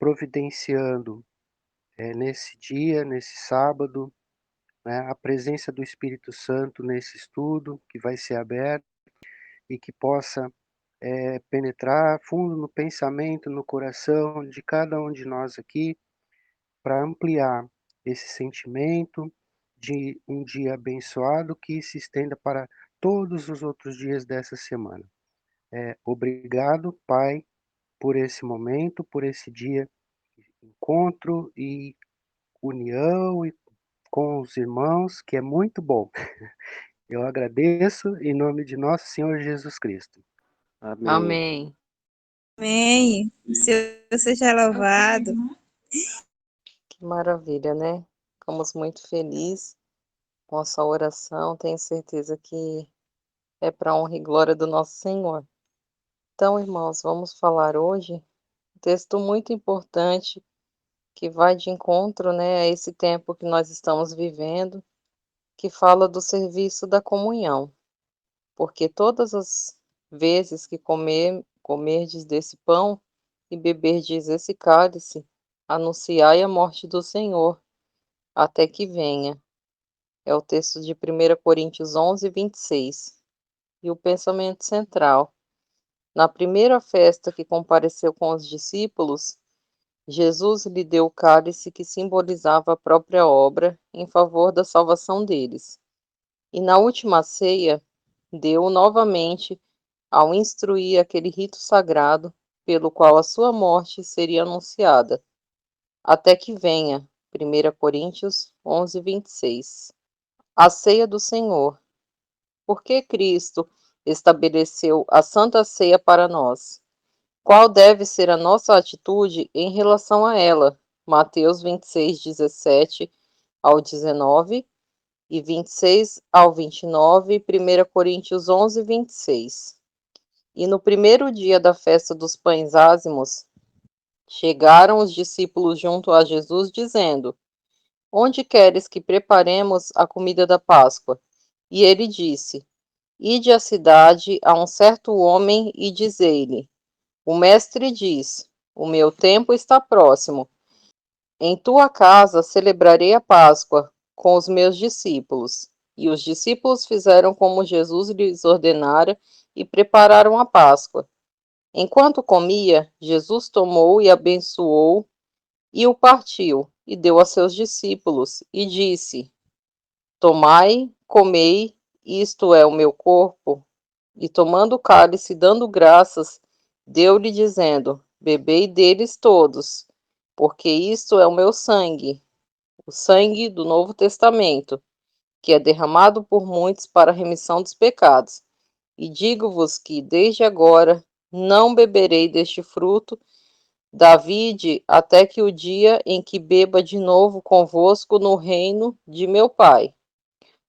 providenciando, nesse dia, nesse sábado, né, a presença do Espírito Santo nesse estudo que vai ser aberto e que possa, penetrar fundo no pensamento, no coração de cada um de nós aqui, para ampliar esse sentimento de um dia abençoado que se estenda para todos os outros dias dessa semana. Obrigado, Pai, por esse momento, por esse dia de encontro e união e com os irmãos, que é muito bom. Eu agradeço em nome de nosso Senhor Jesus Cristo. Amém. Amém. Amém. O Senhor seja louvado. Que maravilha, né? Ficamos muito felizes com a sua oração. Tenho certeza que é para a honra e glória do nosso Senhor. Então, irmãos, vamos falar hoje um texto muito importante que vai de encontro, né, a esse tempo que nós estamos vivendo, que fala do serviço da comunhão. Porque todas as vezes que comerdes desse pão e beberdes esse cálice, anunciai a morte do Senhor, até que venha. É o texto de 1 Coríntios 11, 26. E o pensamento central. Na primeira festa que compareceu com os discípulos, Jesus lhe deu o cálice que simbolizava a própria obra em favor da salvação deles. E na última ceia, deu novamente ao instruir aquele rito sagrado pelo qual a sua morte seria anunciada, até que venha. 1 Coríntios 11, 26. A ceia do Senhor. Por que Cristo estabeleceu a Santa Ceia para nós? Qual deve ser a nossa atitude em relação a ela? Mateus 26, 17 ao 19 e 26 ao 29, 1 Coríntios 11, 26. E no primeiro dia da festa dos pães ázimos, chegaram os discípulos junto a Jesus, dizendo: Onde queres que preparemos a comida da Páscoa? E ele disse: Ide à cidade a um certo homem e dizei-lhe: O mestre diz: O meu tempo está próximo. Em tua casa celebrarei a Páscoa com os meus discípulos. E os discípulos fizeram como Jesus lhes ordenara e prepararam a Páscoa. Enquanto comia, Jesus tomou e abençoou e o partiu e deu a seus discípulos e disse: Tomai, comei, isto é o meu corpo. E tomando o cálice, dando graças, deu-lhe dizendo: Bebei deles todos, porque isto é o meu sangue, o sangue do Novo Testamento, que é derramado por muitos para a remissão dos pecados. E digo-vos que, desde agora, não beberei deste fruto da vide até que o dia em que beba de novo convosco no reino de meu Pai.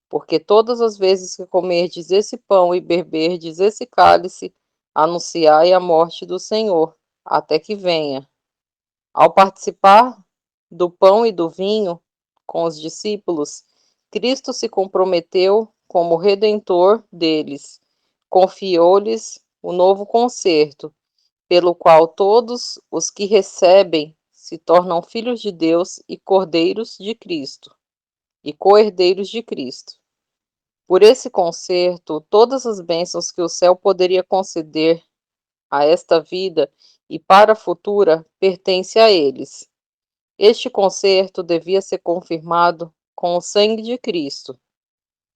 Porque todas as vezes que comerdes esse pão e beberdes esse cálice, anunciai a morte do Senhor, até que venha. Ao participar do pão e do vinho com os discípulos, Cristo se comprometeu como redentor deles, confiou-lhes o novo concerto, pelo qual todos os que recebem se tornam filhos de Deus e cordeiros de Cristo, e co-herdeiros de Cristo. Por esse concerto, todas as bênçãos que o céu poderia conceder a esta vida e para a futura pertencem a eles. Este concerto devia ser confirmado com o sangue de Cristo,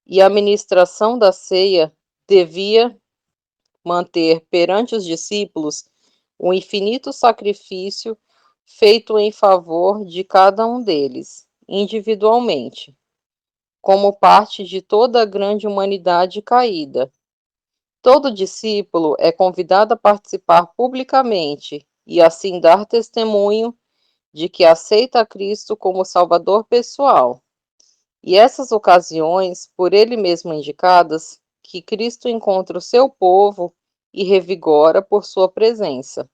e a ministração da ceia devia manter perante os discípulos o infinito sacrifício feito em favor de cada um deles, individualmente, como parte de toda a grande humanidade caída. Todo discípulo é convidado a participar publicamente e assim dar testemunho de que aceita a Cristo como Salvador pessoal. E essas ocasiões, por ele mesmo indicadas, que Cristo encontra o seu povo e revigora por sua presença.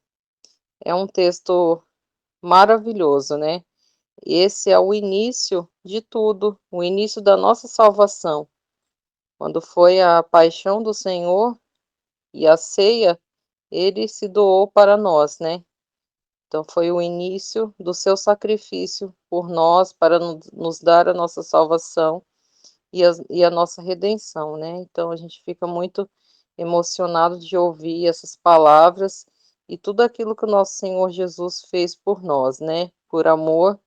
É um texto maravilhoso, né? Esse é o início de tudo, o início da nossa salvação. Quando foi a paixão do Senhor e a ceia, ele se doou para nós, né? Então foi o início do seu sacrifício por nós, para nos dar a nossa salvação e a nossa redenção, né. Então a gente fica muito emocionado de ouvir essas palavras e tudo aquilo que o nosso Senhor Jesus fez por nós, né, por amor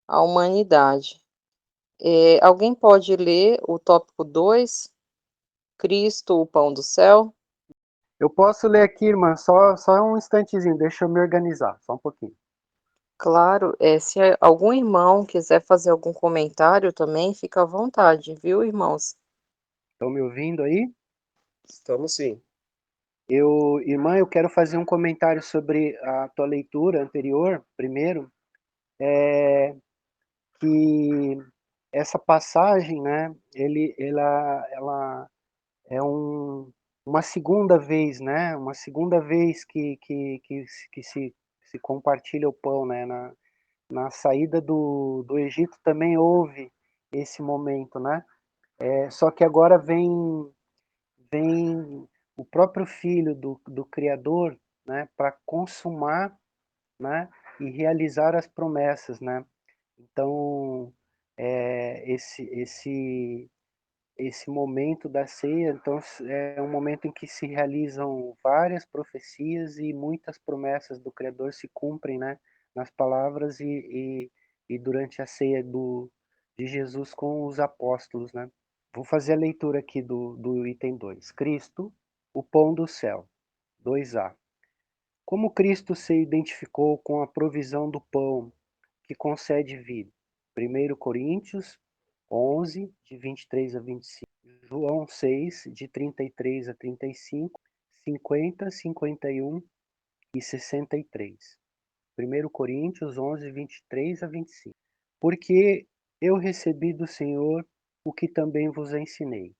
à humanidade. Alguém pode ler o tópico 2, Cristo, o pão do céu? Eu posso ler aqui, irmã, só um instantezinho, deixa eu me organizar, só um pouquinho. Claro, se algum irmão quiser fazer algum comentário também, fica à vontade, viu, irmãos? Estão me ouvindo aí? Estamos sim. Irmã, eu quero fazer um comentário sobre a tua leitura anterior, primeiro, que essa passagem, né, ela é uma segunda vez, né, uma segunda vez que se compartilha o pão, né, na saída do Egito também houve esse momento, né, só que agora vem o próprio Filho do Criador, né, para consumar, né, e realizar as promessas, né. Então, esse momento da ceia, então, é um momento em que se realizam várias profecias e muitas promessas do Criador se cumprem, né, nas palavras e durante a ceia de Jesus com os apóstolos, né. Vou fazer a leitura aqui do item 2. Cristo, o pão do céu. 2a. Como Cristo se identificou com a provisão do pão que concede vida? 1 Coríntios 11, de 23 a 25. João 6, de 33 a 35, 50, 51 e 63. 1 Coríntios 11, 23 a 25. Porque eu recebi do Senhor o que também vos ensinei,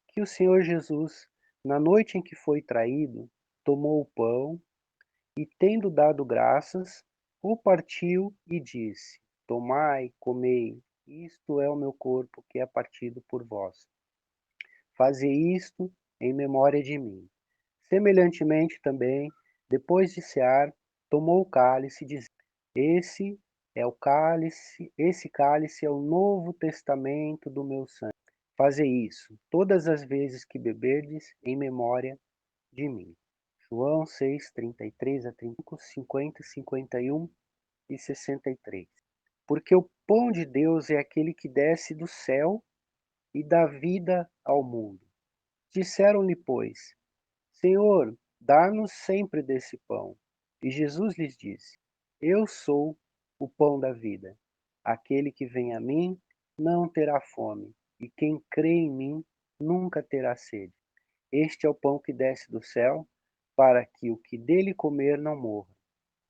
que o Senhor Jesus, na noite em que foi traído, tomou o pão e, tendo dado graças, o partiu e disse: Tomai, comei, isto é o meu corpo que é partido por vós. Fazei isto em memória de mim. Semelhantemente também, depois de cear, tomou o cálice, dizendo: Esse é o cálice, esse cálice é o novo testamento do meu sangue. Fazei isso todas as vezes que beberdes em memória de mim. João 6, 33 a 35, 50, 51 e 63. Porque o pão de Deus é aquele que desce do céu e dá vida ao mundo. Disseram-lhe, pois, Senhor, dá-nos sempre desse pão. E Jesus lhes disse: Eu sou o pão da vida. Aquele que vem a mim não terá fome, e quem crê em mim nunca terá sede. Este é o pão que desce do céu, para que o que dele comer não morra.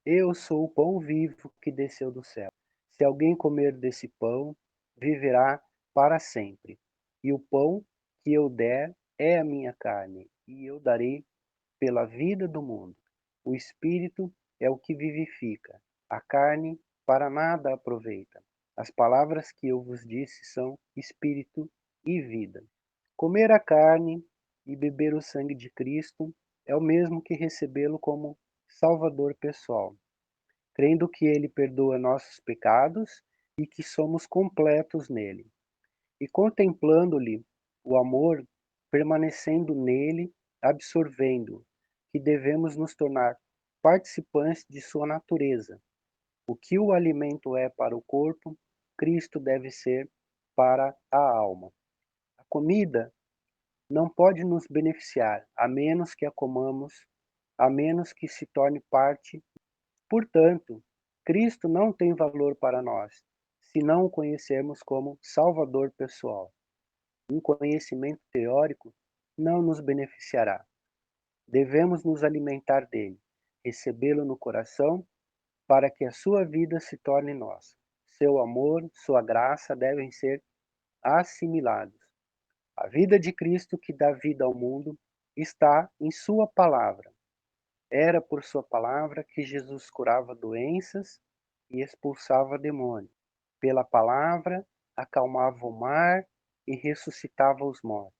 Eu sou o pão vivo que desceu do céu. Se alguém comer desse pão, viverá para sempre. E o pão que eu der é a minha carne, e eu darei pela vida do mundo. O espírito é o que vivifica, a carne para nada aproveita. As palavras que eu vos disse são espírito e vida. Comer a carne e beber o sangue de Cristo é o mesmo que recebê-lo como Salvador pessoal, crendo que ele perdoa nossos pecados e que somos completos nele. E contemplando-lhe o amor, permanecendo nele, absorvendo, que devemos nos tornar participantes de sua natureza. O que o alimento é para o corpo, Cristo deve ser para a alma. A comida não pode nos beneficiar, a menos que a comamos, a menos que se torne parte. Portanto, Cristo não tem valor para nós, se não o conhecermos como Salvador pessoal. Um conhecimento teórico não nos beneficiará. Devemos nos alimentar dele, recebê-lo no coração, para que a sua vida se torne nossa. Seu amor, sua graça devem ser assimilados. A vida de Cristo que dá vida ao mundo está em sua palavra. Era por sua palavra que Jesus curava doenças e expulsava demônios. Pela palavra acalmava o mar e ressuscitava os mortos.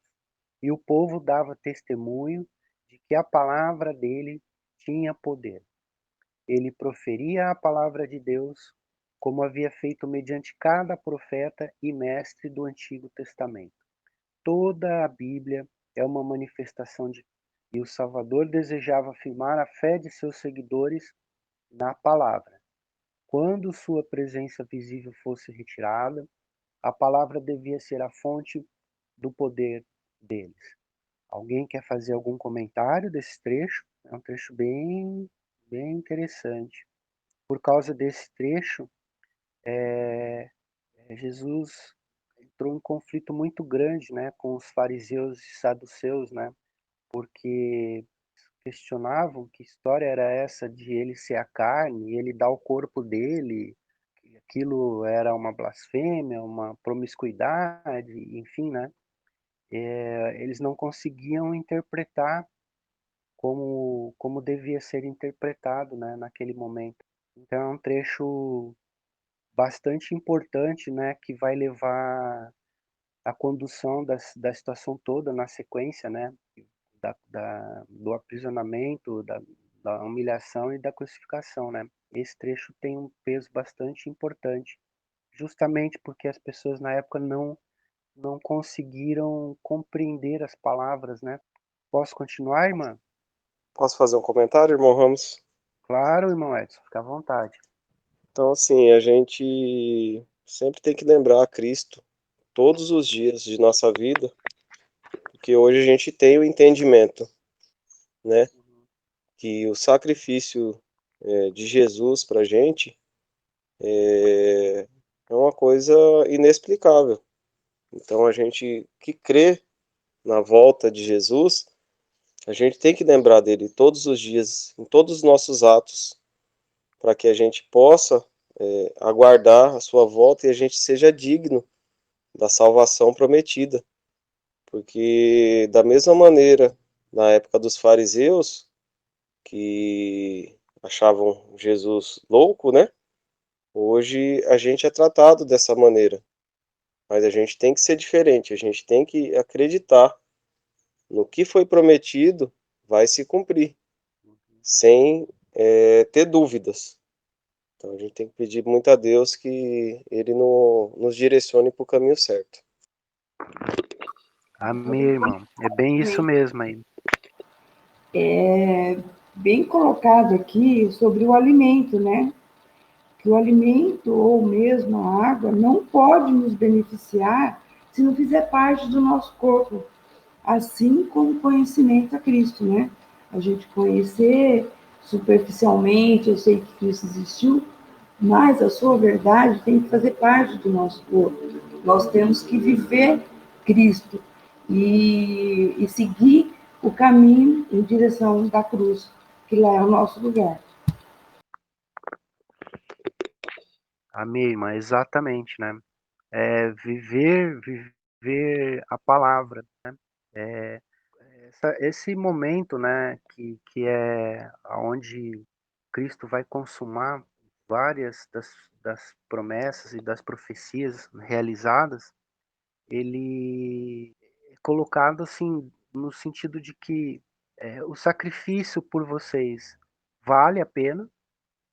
E o povo dava testemunho de que a palavra dele tinha poder. ele proferia a palavra de Deus, como havia feito mediante cada profeta e mestre do Antigo Testamento. Toda a Bíblia é uma manifestação de e o Salvador desejava afirmar a fé de seus seguidores na palavra. Quando sua presença visível fosse retirada, a palavra devia ser a fonte do poder deles. Alguém quer fazer algum comentário desse trecho? É um trecho bem interessante. Por causa desse trecho, Jesus entrou em conflito muito grande, né, com os fariseus e saduceus, né, porque questionavam que história era essa de ele ser a carne e ele dar o corpo dele, que aquilo era uma blasfêmia, uma promiscuidade, enfim, né? Eles não conseguiam interpretar como devia ser interpretado, né, naquele momento. Então é um trecho bastante importante, né, que vai levar a condução da situação toda na sequência, né, do aprisionamento, da humilhação e da crucificação, né. Esse trecho tem um peso bastante importante, justamente porque as pessoas na época não conseguiram compreender as palavras, né. Posso continuar, irmã? Posso fazer um comentário, irmão Ramos? Claro, irmão Edson, fica à vontade. Então, assim, a gente sempre tem que lembrar a Cristo todos os dias de nossa vida, porque hoje a gente tem o entendimento, né, que o sacrifício de Jesus para a gente é uma coisa inexplicável. Então, a gente que crê na volta de Jesus, a gente tem que lembrar dele todos os dias, em todos os nossos atos, para que a gente possa aguardar a sua volta e a gente seja digno da salvação prometida. Porque, da mesma maneira, na época dos fariseus, que achavam Jesus louco, né? Hoje a gente é tratado dessa maneira. Mas a gente tem que ser diferente, a gente tem que acreditar no que foi prometido vai se cumprir, sem ter dúvidas. Então a gente tem que pedir muito a Deus que Ele nos direcione para o caminho certo. Amém, irmão. É bem isso mesmo aí. É bem colocado aqui sobre o alimento, né? Que o alimento ou mesmo a água não pode nos beneficiar se não fizer parte do nosso corpo, assim como o conhecimento a Cristo, né? A gente conhecer superficialmente, eu sei que Cristo existiu, mas a sua verdade tem que fazer parte do nosso corpo. Nós temos que viver Cristo e seguir o caminho em direção da cruz, que lá é o nosso lugar. Amém, irmã, exatamente, né? Viver a palavra. Esse momento, né, que é onde Cristo vai consumar várias das promessas e das profecias realizadas, ele é colocado assim no sentido de que o sacrifício por vocês vale a pena.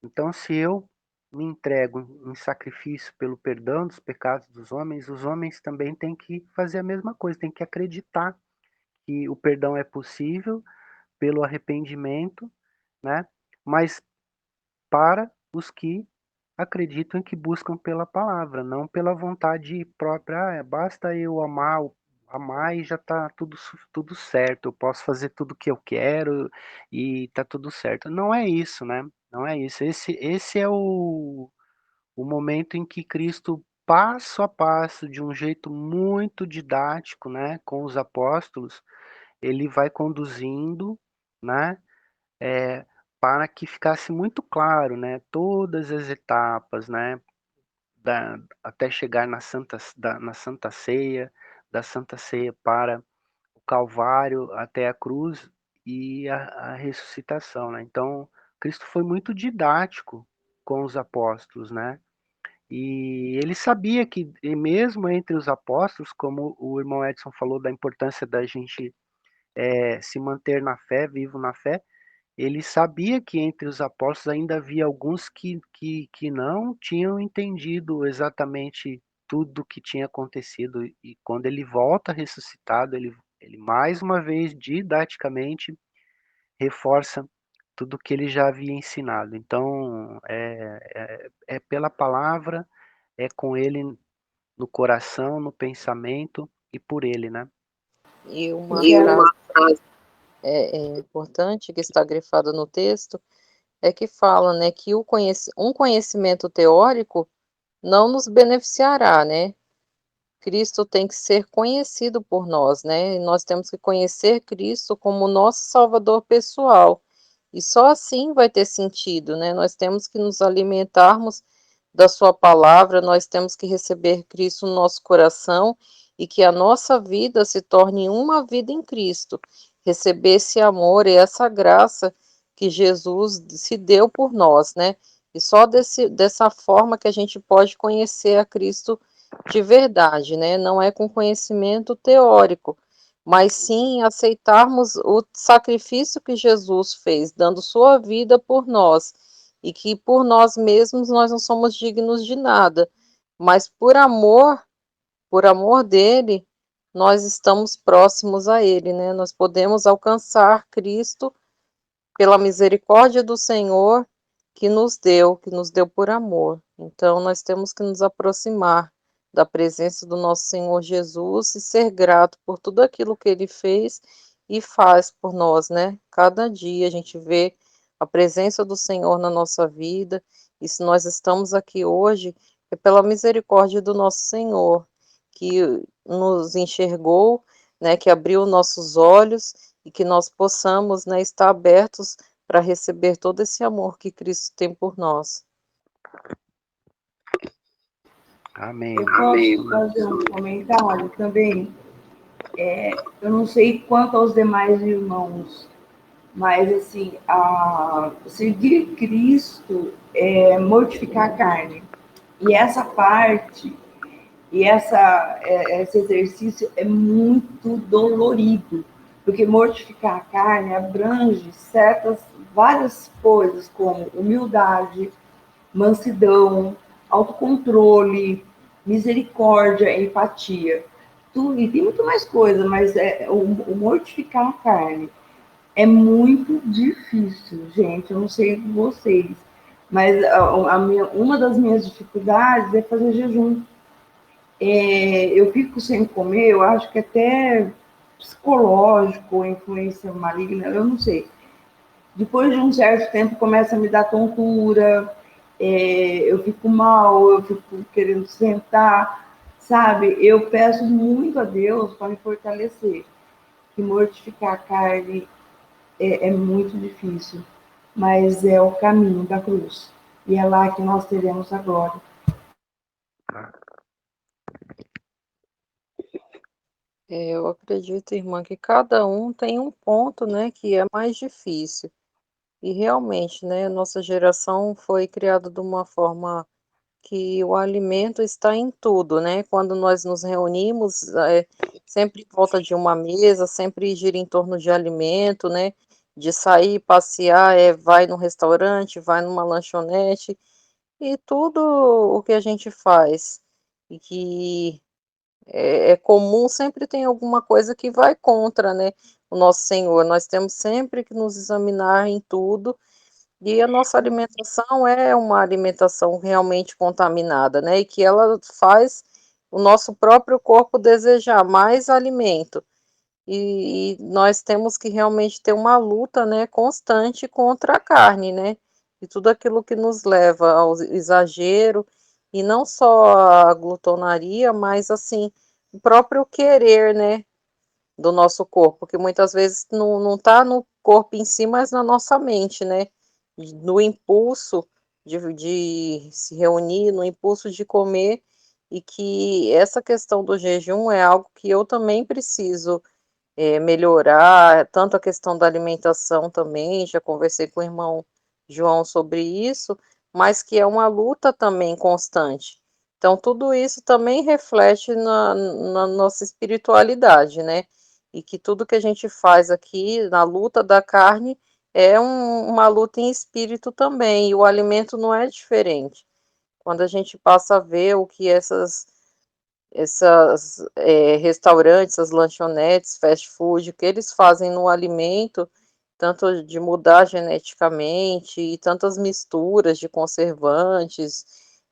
Então, se eu me entrego em sacrifício pelo perdão dos pecados dos homens, os homens também têm que fazer a mesma coisa, têm que acreditar que o perdão é possível pelo arrependimento, né? Mas para os que acreditam e que buscam pela palavra, não pela vontade própria. Basta eu amar e já está tudo certo. Eu posso fazer tudo o que eu quero e está tudo certo. Não é isso, né? Não é isso. Esse é o momento em que Cristo, passo a passo, de um jeito muito didático, né, com os apóstolos, ele vai conduzindo, né, é, para que ficasse muito claro, né, todas as etapas, né, até chegar na Santa Ceia, da Santa Ceia para o Calvário, até a cruz e a ressuscitação, né? Então, Cristo foi muito didático com os apóstolos, né? E ele sabia que, e mesmo entre os apóstolos, como o irmão Edson falou da importância da gente se manter na fé, vivo na fé, ele sabia que entre os apóstolos ainda havia alguns que não tinham entendido exatamente tudo o que tinha acontecido, e quando ele volta ressuscitado, ele mais uma vez, didaticamente, reforça tudo que ele já havia ensinado. Então, é pela palavra, é com ele no coração, no pensamento e por ele, né? E Eu uma quero, frase importante que está grifada no texto é que fala, né, que um conhecimento teórico não nos beneficiará, né? Cristo tem que ser conhecido por nós, né? E nós temos que conhecer Cristo como nosso Salvador pessoal. E só assim vai ter sentido, né? Nós temos que nos alimentarmos da sua palavra, nós temos que receber Cristo no nosso coração e que a nossa vida se torne uma vida em Cristo. Receber esse amor e essa graça que Jesus se deu por nós, né? E só dessa forma que a gente pode conhecer a Cristo de verdade, né? Não é com conhecimento teórico, mas sim aceitarmos o sacrifício que Jesus fez, dando sua vida por nós, e que por nós mesmos nós não somos dignos de nada, mas por amor dele, nós estamos próximos a ele, né? Nós podemos alcançar Cristo pela misericórdia do Senhor que nos deu por amor. Então, nós temos que nos aproximar da presença do nosso Senhor Jesus e ser grato por tudo aquilo que ele fez e faz por nós, né? Cada dia a gente vê a presença do Senhor na nossa vida, e se nós estamos aqui hoje, é pela misericórdia do nosso Senhor, que nos enxergou, né, que abriu nossos olhos e que nós possamos, né, estar abertos para receber todo esse amor que Cristo tem por nós. Amém. eu posso fazer um comentário também? Eu não sei quanto aos demais irmãos, mas assim, seguir Cristo é mortificar a carne. E essa parte, esse exercício é muito dolorido, porque mortificar a carne abrange várias coisas, como humildade, mansidão, autocontrole, misericórdia, empatia. Tudo, e tem muito mais coisa, mas o mortificar a carne é muito difícil, gente. Eu não sei vocês, mas uma das minhas dificuldades é fazer jejum. Eu fico sem comer, eu acho que até psicológico, influência maligna, eu não sei. Depois de um certo tempo começa a me dar tontura, eu fico mal, eu fico querendo sentar, sabe? Eu peço muito a Deus para me fortalecer, que mortificar a carne é muito difícil, mas é o caminho da cruz. E é lá que nós teremos a glória. Eu acredito, irmã, que cada um tem um ponto, né, que é mais difícil. E realmente, né, nossa geração foi criada de uma forma que o alimento está em tudo, né? Quando nós nos reunimos, sempre em volta de uma mesa, sempre gira em torno de alimento, né? De sair, passear, vai no restaurante, vai numa lanchonete, e tudo o que a gente faz, e que é comum, sempre tem alguma coisa que vai contra, né? O nosso Senhor. Nós temos sempre que nos examinar em tudo, e a nossa alimentação é uma alimentação realmente contaminada, né? E que ela faz o nosso próprio corpo desejar mais alimento. E nós temos que realmente ter uma luta, né, constante contra a carne, né? E tudo aquilo que nos leva ao exagero, e não só a glutonaria, mas assim, o próprio querer, né, do nosso corpo, que muitas vezes não está no corpo em si, mas na nossa mente, né? No impulso de se reunir, no impulso de comer, e que essa questão do jejum é algo que eu também preciso melhorar, tanto a questão da alimentação também, já conversei com o irmão João sobre isso, mas que é uma luta também constante. Então, tudo isso também reflete na nossa espiritualidade, né? E que tudo que a gente faz aqui na luta da carne é uma luta em espírito também, e o alimento não é diferente. Quando a gente passa a ver o que restaurantes, essas lanchonetes, fast food, o que eles fazem no alimento, tanto de mudar geneticamente e tantas misturas de conservantes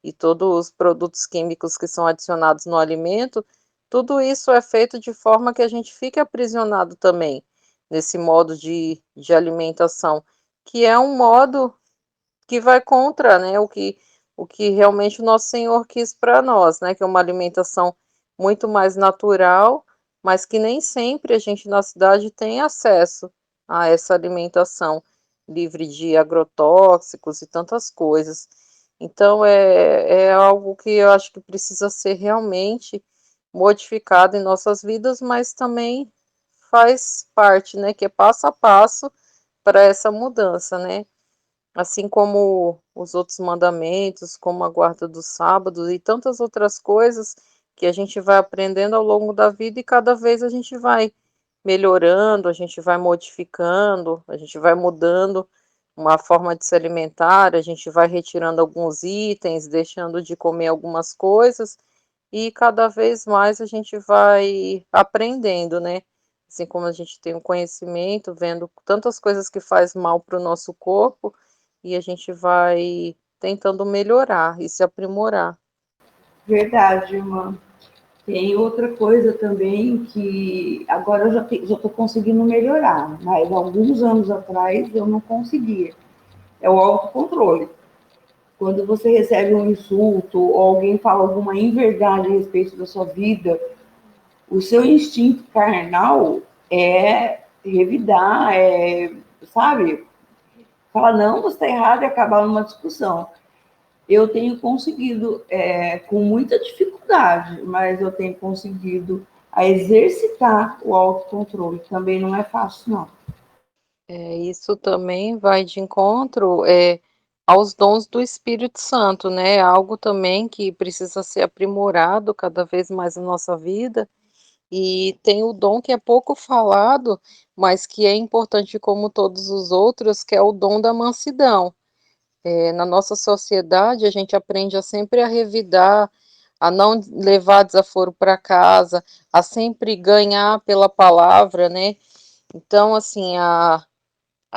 e todos os produtos químicos que são adicionados no alimento, tudo isso é feito de forma que a gente fique aprisionado também nesse modo de alimentação, que é um modo que vai contra, né, o que realmente o nosso Senhor quis para nós, né, que é uma alimentação muito mais natural, mas que nem sempre a gente na cidade tem acesso a essa alimentação livre de agrotóxicos e tantas coisas. Então é algo que eu acho que precisa ser realmente modificado em nossas vidas, mas também faz parte, né, que é passo a passo para essa mudança, né? Assim como os outros mandamentos, como a guarda dos sábados e tantas outras coisas que a gente vai aprendendo ao longo da vida e cada vez a gente vai melhorando, a gente vai modificando, a gente vai mudando uma forma de se alimentar, a gente vai retirando alguns itens, deixando de comer algumas coisas e cada vez mais a gente vai aprendendo, né? Assim como a gente tem um conhecimento, vendo tantas coisas que faz mal para o nosso corpo, e a gente vai tentando melhorar e se aprimorar. Verdade, irmã. Tem outra coisa também que agora eu já estou conseguindo melhorar, mas alguns anos atrás eu não conseguia. É o autocontrole. Quando você recebe um insulto ou alguém fala alguma inverdade a respeito da sua vida, o seu instinto carnal é revidar, sabe? Falar, não, você está errado e acabar numa discussão. Eu tenho conseguido, com muita dificuldade, mas eu tenho conseguido a exercitar o autocontrole. Também não é fácil, não. Isso também vai de encontro aos dons do Espírito Santo, né? Algo também que precisa ser aprimorado cada vez mais na nossa vida. E tem o dom que é pouco falado, mas que é importante como todos os outros, que é o dom da mansidão. Na nossa sociedade, a gente aprende a sempre a revidar, a não levar desaforo para casa, a sempre ganhar pela palavra, né? Então, assim, a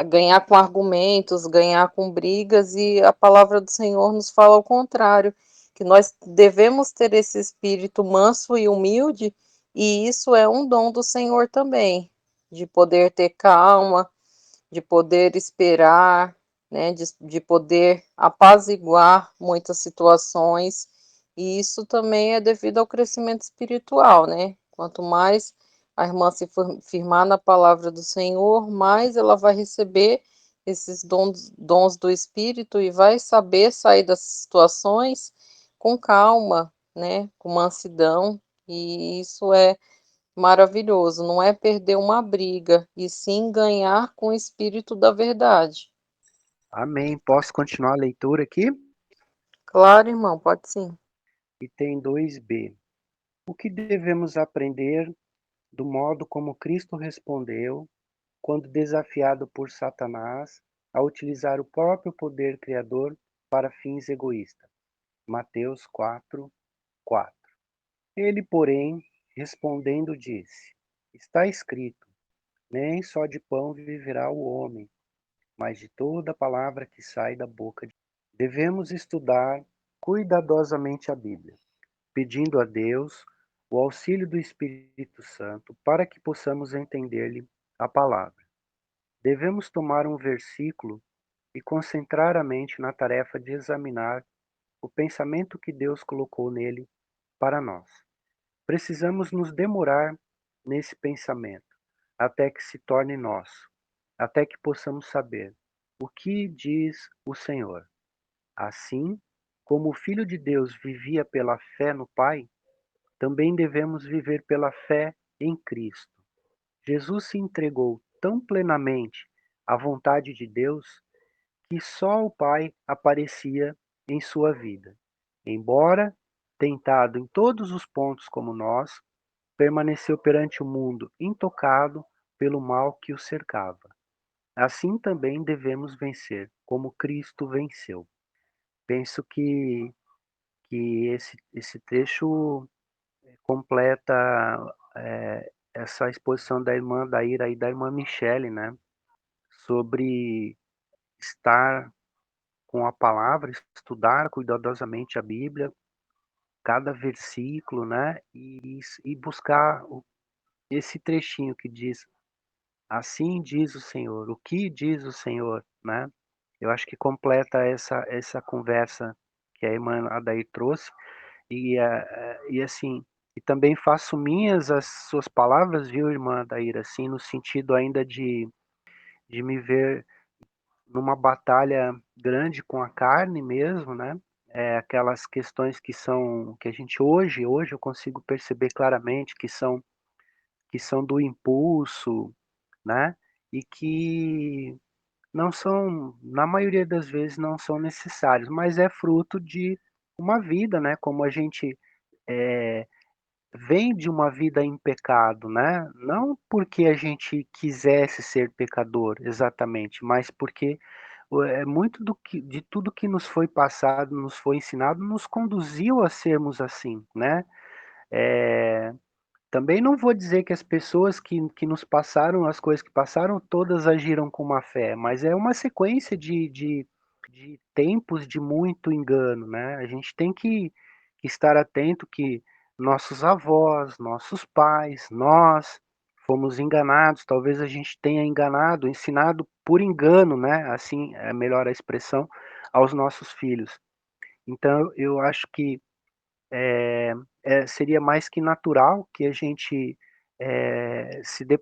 ganhar com argumentos, ganhar com brigas, e a palavra do Senhor nos fala ao contrário, que nós devemos ter esse espírito manso e humilde, e isso é um dom do Senhor também, de poder ter calma, de poder esperar, né, de poder apaziguar muitas situações, e isso também é devido ao crescimento espiritual, né? Quanto mais a irmã se firmar na palavra do Senhor, mais ela vai receber esses dons do Espírito e vai saber sair das situações com calma, né, com mansidão, e isso é maravilhoso, não é perder uma briga, e sim ganhar com o espírito da verdade. Amém. Posso continuar a leitura aqui? Claro, irmão, pode sim. Item 2b. O que devemos aprender do modo como Cristo respondeu quando desafiado por Satanás a utilizar o próprio poder criador para fins egoístas? Mateus 4:4. Ele, porém, respondendo, disse: Está escrito: Nem só de pão viverá o homem, mas de toda palavra que sai da boca de Deus. Devemos estudar cuidadosamente a Bíblia, pedindo a Deus o auxílio do Espírito Santo para que possamos entender-lhe a palavra. Devemos tomar um versículo e concentrar a mente na tarefa de examinar o pensamento que Deus colocou nele para nós. Precisamos nos demorar nesse pensamento até que se torne nosso, até que possamos saber o que diz o Senhor. Assim como o Filho de Deus vivia pela fé no Pai, também devemos viver pela fé em Cristo. Jesus se entregou tão plenamente à vontade de Deus que só o Pai aparecia em sua vida. Embora tentado em todos os pontos como nós, permaneceu perante o mundo intocado pelo mal que o cercava. assim também devemos vencer, como Cristo venceu. Penso que esse trecho completa essa exposição da irmã Daíra e da irmã Michele, né? Sobre estar com a palavra, estudar cuidadosamente a Bíblia, cada versículo, né? E buscar esse trechinho que diz: assim diz o Senhor, o que diz o Senhor, né? Eu acho que completa essa conversa que a irmã Adair trouxe e assim, e também faço minhas as suas palavras, viu, irmã Adair, assim, no sentido ainda de me ver numa batalha grande com a carne mesmo, né? Aquelas questões que a gente hoje eu consigo perceber claramente que são do impulso, né? E que não são, na maioria das vezes, não são necessários, mas é fruto de uma vida, né? Como a gente é, vem de uma vida em pecado, né? Não porque a gente quisesse ser pecador, exatamente, mas porque muito de tudo que nos foi passado, nos foi ensinado, nos conduziu a sermos assim, né? É, também não vou dizer que as pessoas que nos passaram as coisas que passaram, todas agiram com má fé, mas é uma sequência de tempos de muito engano, né? A gente tem que estar atento que nossos avós, nossos pais, nós fomos enganados, talvez a gente tenha enganado, ensinado por engano, né? Assim é melhor a expressão, aos nossos filhos. Então eu acho que seria mais que natural que a gente,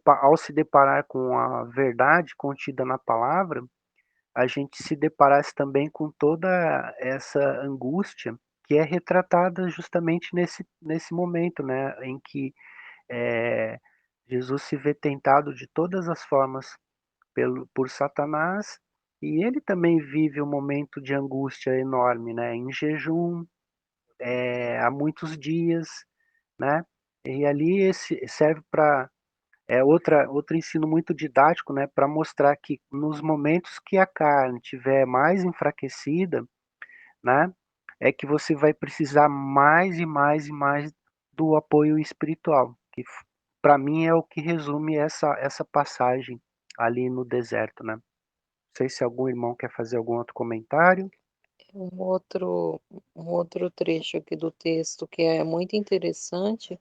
ao se deparar com a verdade contida na palavra, a gente se deparasse também com toda essa angústia que é retratada justamente nesse momento, né, em que é, Jesus se vê tentado de todas as formas por Satanás e ele também vive um momento de angústia enorme, né, em jejum, há muitos dias, né? E ali esse serve para outro ensino muito didático, né? Para mostrar que nos momentos que a carne tiver mais enfraquecida, né? É que você vai precisar mais e mais e mais do apoio espiritual, que para mim é o que resume essa passagem ali no deserto, né? Não sei se algum irmão quer fazer algum outro comentário. Um outro trecho aqui do texto que é muito interessante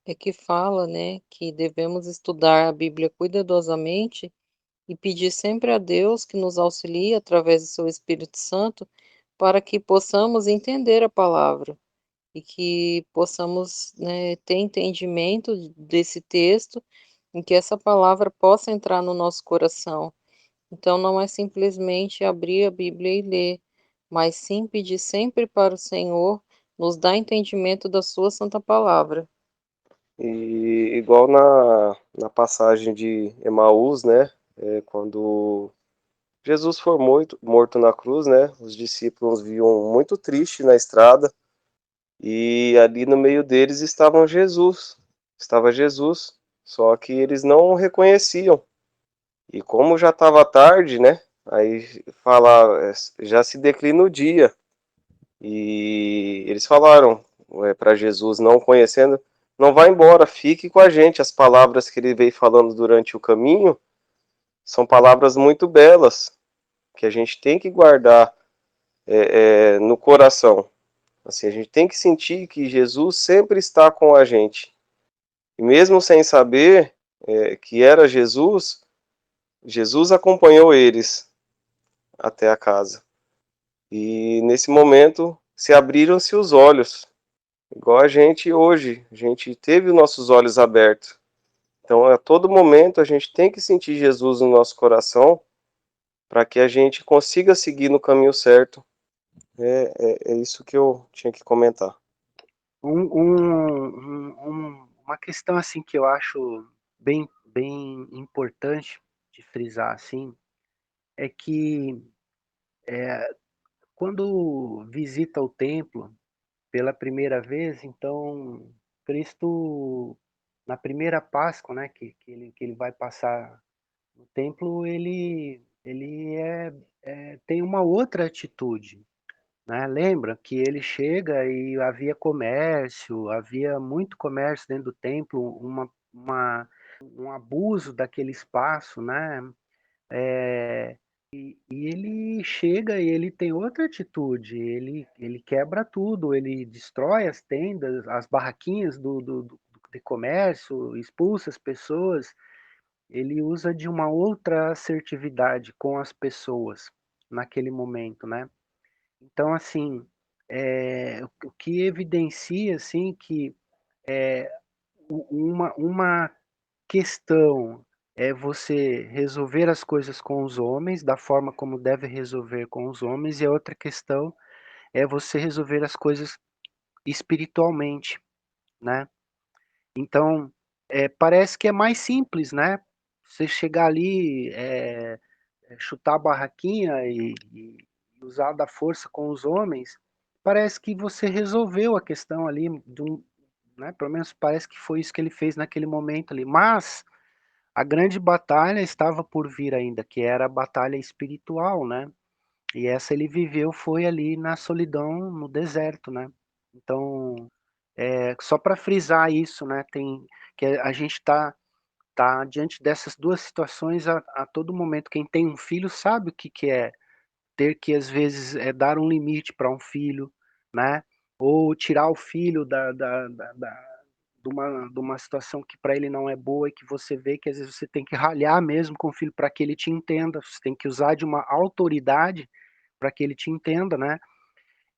é que fala, né, que devemos estudar a Bíblia cuidadosamente e pedir sempre a Deus que nos auxilie através do seu Espírito Santo para que possamos entender a palavra e que possamos, né, ter entendimento desse texto, em que essa palavra possa entrar no nosso coração. Então, não é simplesmente abrir a Bíblia e ler, mas sim pedir sempre para o Senhor nos dar entendimento da sua santa palavra. E igual na passagem de Emaús, né? Quando Jesus foi morto na cruz, né? Os discípulos viam muito triste na estrada e ali no meio deles estava Jesus, só que eles não o reconheciam. E como já estava tarde, né? Aí fala, já se declina o dia. E eles falaram para Jesus, não conhecendo, não vá embora, fique com a gente. As palavras que ele veio falando durante o caminho são palavras muito belas, que a gente tem que guardar no coração. Assim, a gente tem que sentir que Jesus sempre está com a gente. E mesmo sem saber que era Jesus, Jesus acompanhou eles até a casa. E nesse momento se abriram-se os olhos, igual a gente hoje. A gente teve os nossos olhos abertos. Então, a todo momento, a gente tem que sentir Jesus no nosso coração para que a gente consiga seguir no caminho certo. É isso que eu tinha que comentar. Uma questão assim que eu acho bem importante de frisar assim é que quando visita o templo pela primeira vez, então Cristo na primeira Páscoa, né, que ele vai passar O templo tem uma outra atitude, né? Lembra que ele chega e havia comércio, havia muito comércio dentro do templo, um abuso daquele espaço, né? E ele chega e ele tem outra atitude, ele quebra tudo, ele destrói as tendas, as barraquinhas de comércio, expulsa as pessoas, ele usa de uma outra assertividade com as pessoas naquele momento, né? Então, assim, o que evidencia, assim, que uma questão é você resolver as coisas com os homens, da forma como deve resolver com os homens, e a outra questão é você resolver as coisas espiritualmente, né? Então, parece que é mais simples, né? Você chegar ali, chutar a barraquinha e usar da força com os homens, parece que você resolveu a questão ali, né? Pelo menos parece que foi isso que ele fez naquele momento ali. Mas a grande batalha estava por vir ainda, que era a batalha espiritual, né? E essa ele viveu foi ali na solidão, no deserto, né? Então, só para frisar isso, né? Tem que a gente tá diante dessas duas situações a todo momento. Quem tem um filho sabe o que que é ter que às vezes dar um limite para um filho, né? Ou tirar o filho de uma situação que para ele não é boa e que você vê que às vezes você tem que ralhar mesmo com o filho para que ele te entenda, você tem que usar de uma autoridade para que ele te entenda, né?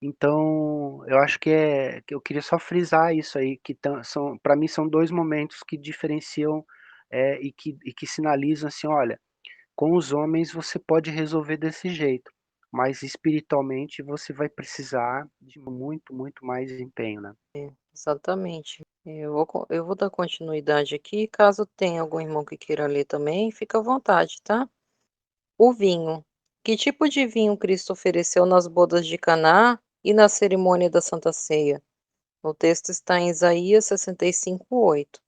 Então, eu acho que eu queria só frisar isso aí, que são, para mim são dois momentos que diferenciam e que sinalizam assim, olha, com os homens você pode resolver desse jeito, mas espiritualmente você vai precisar de muito, muito mais empenho, né? Exatamente. Eu vou dar continuidade aqui. Caso tenha algum irmão que queira ler também, fica à vontade, tá? O vinho. Que tipo de vinho Cristo ofereceu nas bodas de Caná e na cerimônia da Santa Ceia? O texto está em Isaías 65:8.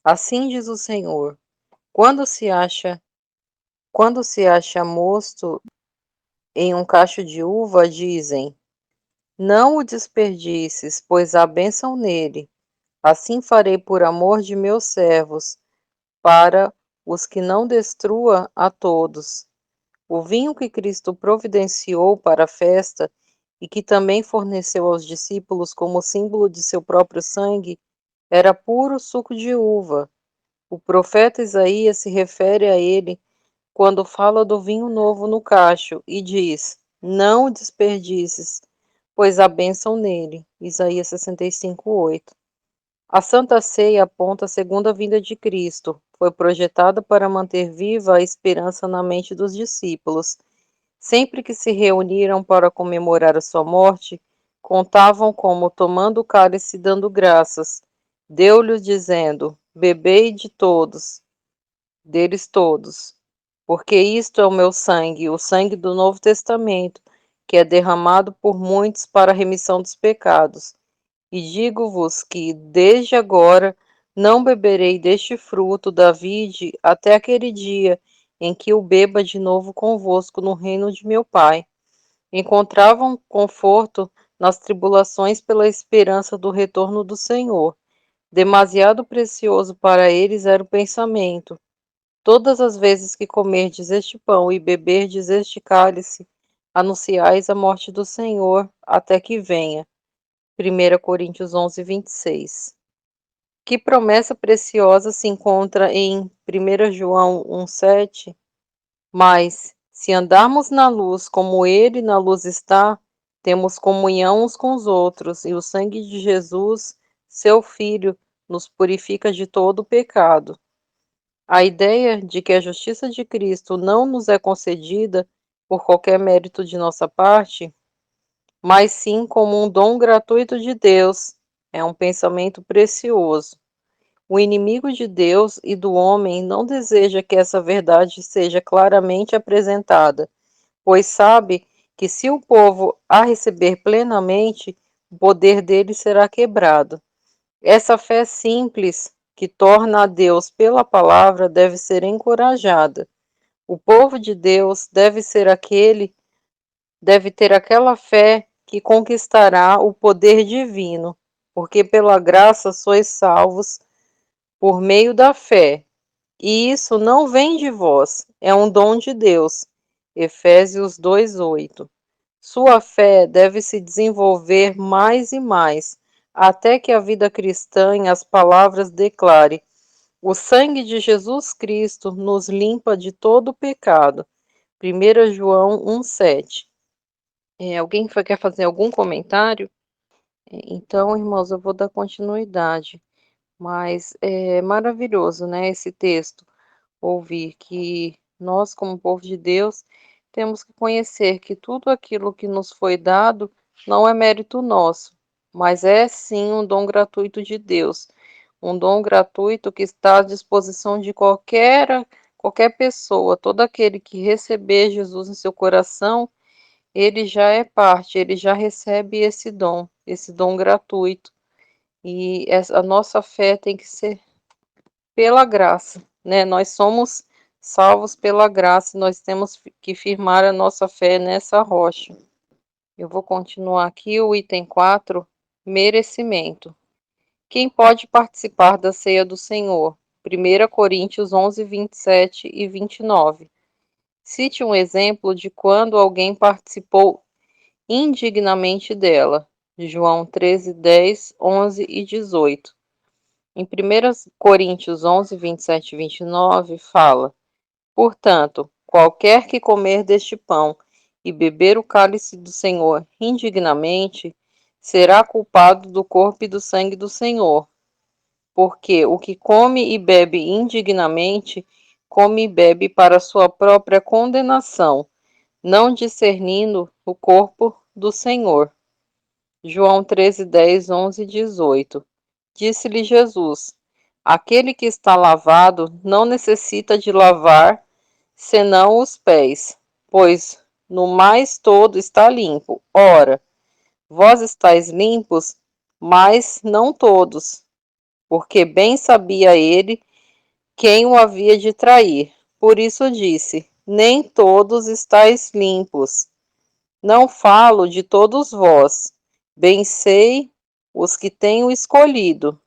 Assim diz o Senhor: Quando se acha, quando se acha mosto em um cacho de uva, dizem: Não o desperdices, pois há bênção nele. Assim farei por amor de meus servos, para os que não destrua a todos. O vinho que Cristo providenciou para a festa e que também forneceu aos discípulos como símbolo de seu próprio sangue era puro suco de uva. O profeta Isaías se refere a ele quando fala do vinho novo no cacho e diz: Não o desperdices, pois há bênção nele. Isaías 65:8. A Santa Ceia aponta a segunda vinda de Cristo. Foi projetada para manter viva a esperança na mente dos discípulos. Sempre que se reuniram para comemorar a sua morte, contavam como, tomando o cálice e dando graças, deu-lhes dizendo: Bebei de todos, deles todos, porque isto é o meu sangue, o sangue do Novo Testamento, que é derramado por muitos para a remissão dos pecados. E digo-vos que, desde agora, não beberei deste fruto da vide até aquele dia em que o beba de novo convosco no reino de meu Pai. Encontravam conforto nas tribulações pela esperança do retorno do Senhor. Demasiado precioso para eles era o pensamento: todas as vezes que comerdes este pão e beberdes este cálice, anunciais a morte do Senhor até que venha. 1 Coríntios 11:26. Que promessa preciosa se encontra em 1 João 1:7? Mas, se andarmos na luz como ele na luz está, temos comunhão uns com os outros, e o sangue de Jesus, seu Filho, nos purifica de todo o pecado. A ideia de que a justiça de Cristo não nos é concedida por qualquer mérito de nossa parte, mas sim como um dom gratuito de Deus, é um pensamento precioso. O inimigo de Deus e do homem não deseja que essa verdade seja claramente apresentada, pois sabe que se o povo a receber plenamente, o poder dele será quebrado. Essa fé simples, que torna a Deus pela palavra, deve ser encorajada. O povo de Deus deve ter aquela fé que conquistará o poder divino, porque pela graça sois salvos por meio da fé. E isso não vem de vós, é um dom de Deus. Efésios 2:8. Sua fé deve se desenvolver mais e mais, até que a vida cristã, em as palavras, declare: o sangue de Jesus Cristo nos limpa de todo pecado. 1 João 1:7. Alguém quer fazer algum comentário? Então, irmãos, eu vou dar continuidade. Mas é maravilhoso, né, esse texto, ouvir que nós, como povo de Deus, temos que conhecer que tudo aquilo que nos foi dado não é mérito nosso, mas é sim um dom gratuito de Deus, um dom gratuito que está à disposição de qualquer pessoa, todo aquele que receber Jesus em seu coração, ele já é parte, ele já recebe esse dom gratuito. E a nossa fé tem que ser pela graça, né? Nós somos salvos pela graça, nós temos que firmar a nossa fé nessa rocha. Eu vou continuar aqui o item 4, merecimento. Quem pode participar da ceia do Senhor? 1 Coríntios 11, 27 e 29. Cite um exemplo de quando alguém participou indignamente dela. João 13, 10, 11 e 18. Em 1 Coríntios 11, 27 e 29, fala: portanto, qualquer que comer deste pão e beber o cálice do Senhor indignamente, será culpado do corpo e do sangue do Senhor. Porque o que come e bebe indignamente, come e bebe para sua própria condenação, não discernindo o corpo do Senhor. João 13, 10, 11 e 18. Disse-lhe Jesus: aquele que está lavado não necessita de lavar, senão os pés, pois no mais todo está limpo. Ora, vós estáis limpos, mas não todos, porque bem sabia ele quem o havia de trair. Por isso disse: nem todos estáis limpos. Não falo de todos vós, bem sei os que tenho escolhido.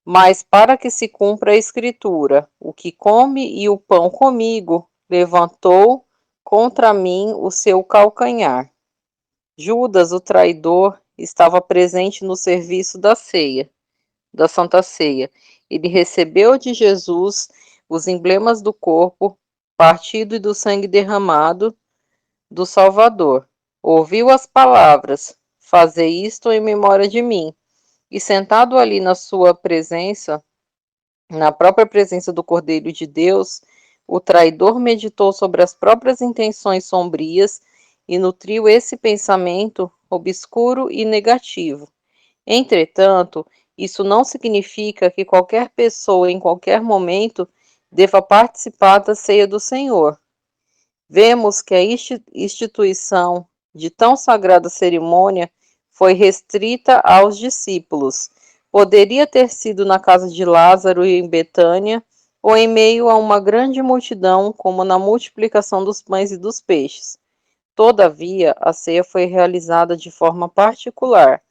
Mas para que se cumpra a escritura, o que come e o pão comigo, levantou contra mim o seu calcanhar. Judas, o traidor, estava presente no serviço da ceia, da Santa Ceia. Ele recebeu de Jesus os emblemas do corpo partido e do sangue derramado do Salvador. Ouviu as palavras: fazei isto em memória de mim. E sentado ali na sua presença, na própria presença do Cordeiro de Deus, o traidor meditou sobre as próprias intenções sombrias e nutriu esse pensamento obscuro e negativo. Entretanto, isso não significa que qualquer pessoa, em qualquer momento, deva participar da ceia do Senhor. Vemos que a instituição de tão sagrada cerimônia foi restrita aos discípulos. Poderia ter sido na casa de Lázaro e em Betânia, ou em meio a uma grande multidão, como na multiplicação dos pães e dos peixes. Todavia, a ceia foi realizada de forma particular,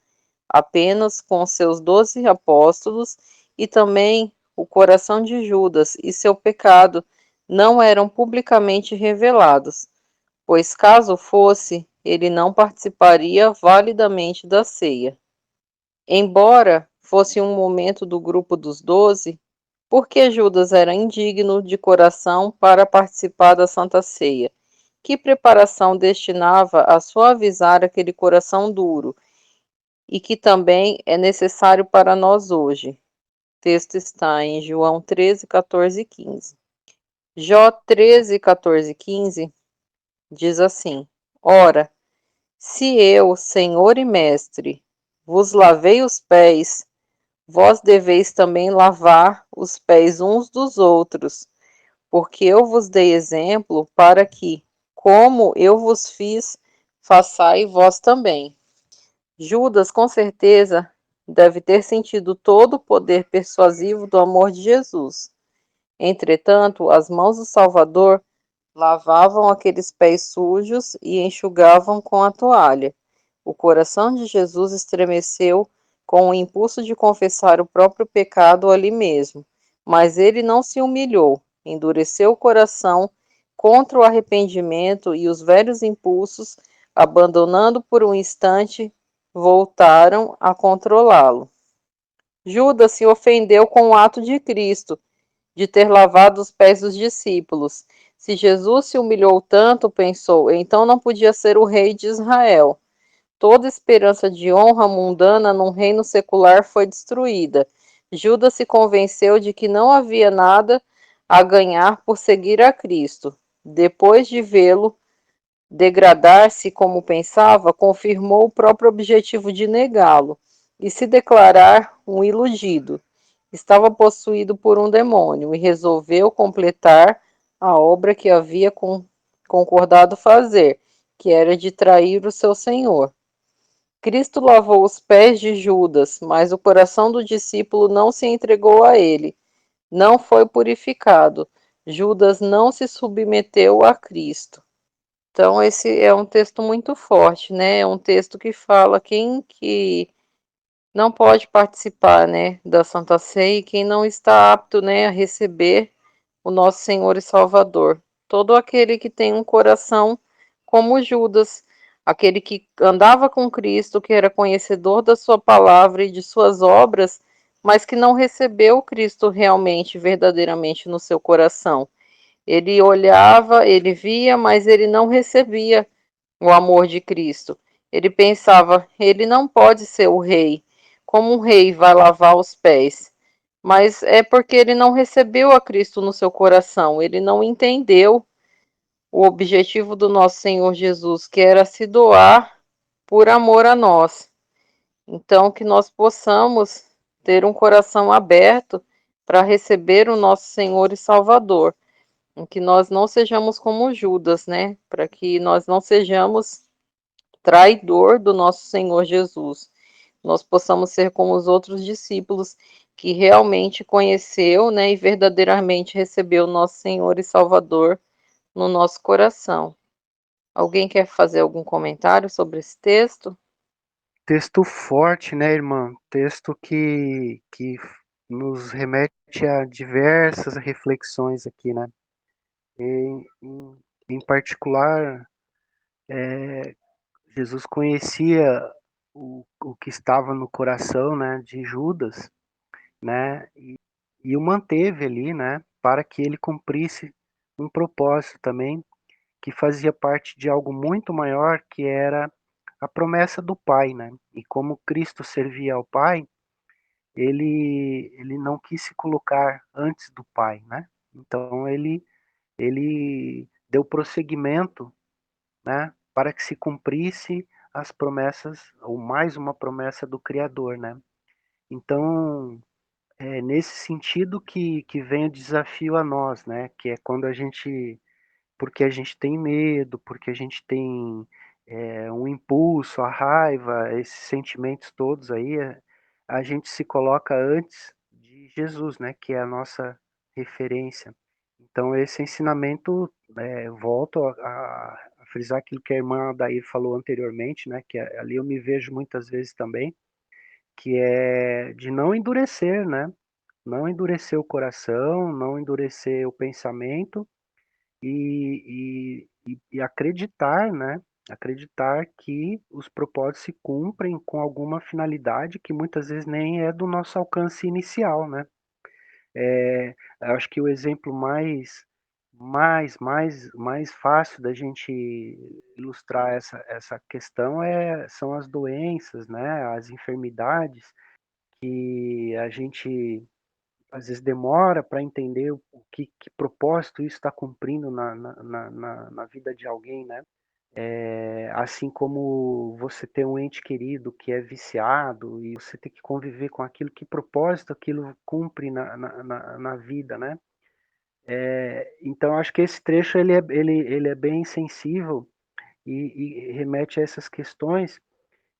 apenas com seus 12 apóstolos, e também o coração de Judas e seu pecado não eram publicamente revelados, pois caso fosse, ele não participaria validamente da ceia. Embora fosse um momento do grupo dos 12, porque Judas era indigno de coração para participar da Santa Ceia? Que preparação destinava a suavizar aquele coração duro, e que também é necessário para nós hoje? O texto está em João 13, 14 e 15. Jó 13, 14 e 15 diz assim: ora, se eu, Senhor e Mestre, vos lavei os pés, vós deveis também lavar os pés uns dos outros, porque eu vos dei exemplo para que, como eu vos fiz, façai vós também. Judas, com certeza, deve ter sentido todo o poder persuasivo do amor de Jesus. Entretanto, as mãos do Salvador Lavavam aqueles pés sujos e enxugavam com a toalha. O coração de Jesus estremeceu com o impulso de confessar o próprio pecado ali mesmo, mas ele não se humilhou, endureceu o coração contra o arrependimento e os velhos impulsos, abandonando por um instante, voltaram a controlá-lo. Judas se ofendeu com o ato de Cristo, de ter lavado os pés dos discípulos. Se Jesus se humilhou tanto, pensou, então não podia ser o rei de Israel. Toda esperança de honra mundana num reino secular foi destruída. Judas se convenceu de que não havia nada a ganhar por seguir a Cristo. Depois de vê-lo degradar-se como pensava, confirmou o próprio objetivo de negá-lo e se declarar um iludido. Estava possuído por um demônio e resolveu completar a obra que havia concordado fazer, que era de trair o seu Senhor. Cristo lavou os pés de Judas, mas o coração do discípulo não se entregou a ele, não foi purificado. Judas não se submeteu a Cristo. Então, esse é um texto muito forte, né? É um texto que fala quem que não pode participar, né, da Santa Ceia e quem não está apto, né, a receber o nosso Senhor e Salvador. Todo aquele que tem um coração como Judas, aquele que andava com Cristo, que era conhecedor da sua palavra e de suas obras, mas que não recebeu Cristo realmente, verdadeiramente no seu coração. Ele olhava, ele via, mas ele não recebia o amor de Cristo. Ele pensava, ele não pode ser o rei. Como um rei vai lavar os pés? Mas é porque ele não recebeu a Cristo no seu coração, ele não entendeu o objetivo do nosso Senhor Jesus, que era se doar por amor a nós. Então, que nós possamos ter um coração aberto para receber o nosso Senhor e Salvador, em que nós não sejamos como Judas, né? Para que nós não sejamos traidor do nosso Senhor Jesus. Nós possamos ser como os outros discípulos que realmente conheceu, né, e verdadeiramente recebeu nosso Senhor e Salvador no nosso coração. Alguém quer fazer algum comentário sobre esse texto? Texto forte, né, irmã? Texto que nos remete a diversas reflexões aqui, né? Em particular, Jesus conhecia o que estava no coração, né, de Judas, né, e o manteve ali, né, para que ele cumprisse um propósito também que fazia parte de algo muito maior, que era a promessa do Pai, né? E como Cristo servia ao Pai, ele não quis se colocar antes do Pai, né? Então ele deu prosseguimento, né, para que se cumprisse as promessas ou mais uma promessa do Criador, né? Então é nesse sentido que vem o desafio a nós, né? Que é quando a gente porque a gente tem medo, porque a gente tem um impulso, a raiva, esses sentimentos todos aí, a gente se coloca antes de Jesus, né, que é a nossa referência. Então esse ensinamento, volto a frisar aquilo que a irmã Daí falou anteriormente, né, que ali eu me vejo muitas vezes também, que é de não endurecer, né, não endurecer o coração, não endurecer o pensamento, e acreditar, né? Acreditar que os propósitos se cumprem com alguma finalidade que muitas vezes nem é do nosso alcance inicial, né? Eu acho que o exemplo mais fácil da gente ilustrar essa questão são as doenças, né? As enfermidades que a gente às vezes demora para entender que propósito isso está cumprindo na vida de alguém, né? Assim como você ter um ente querido que é viciado e você ter que conviver com aquilo, que propósito aquilo cumpre na vida, né? Então acho que esse trecho ele é bem sensível e remete a essas questões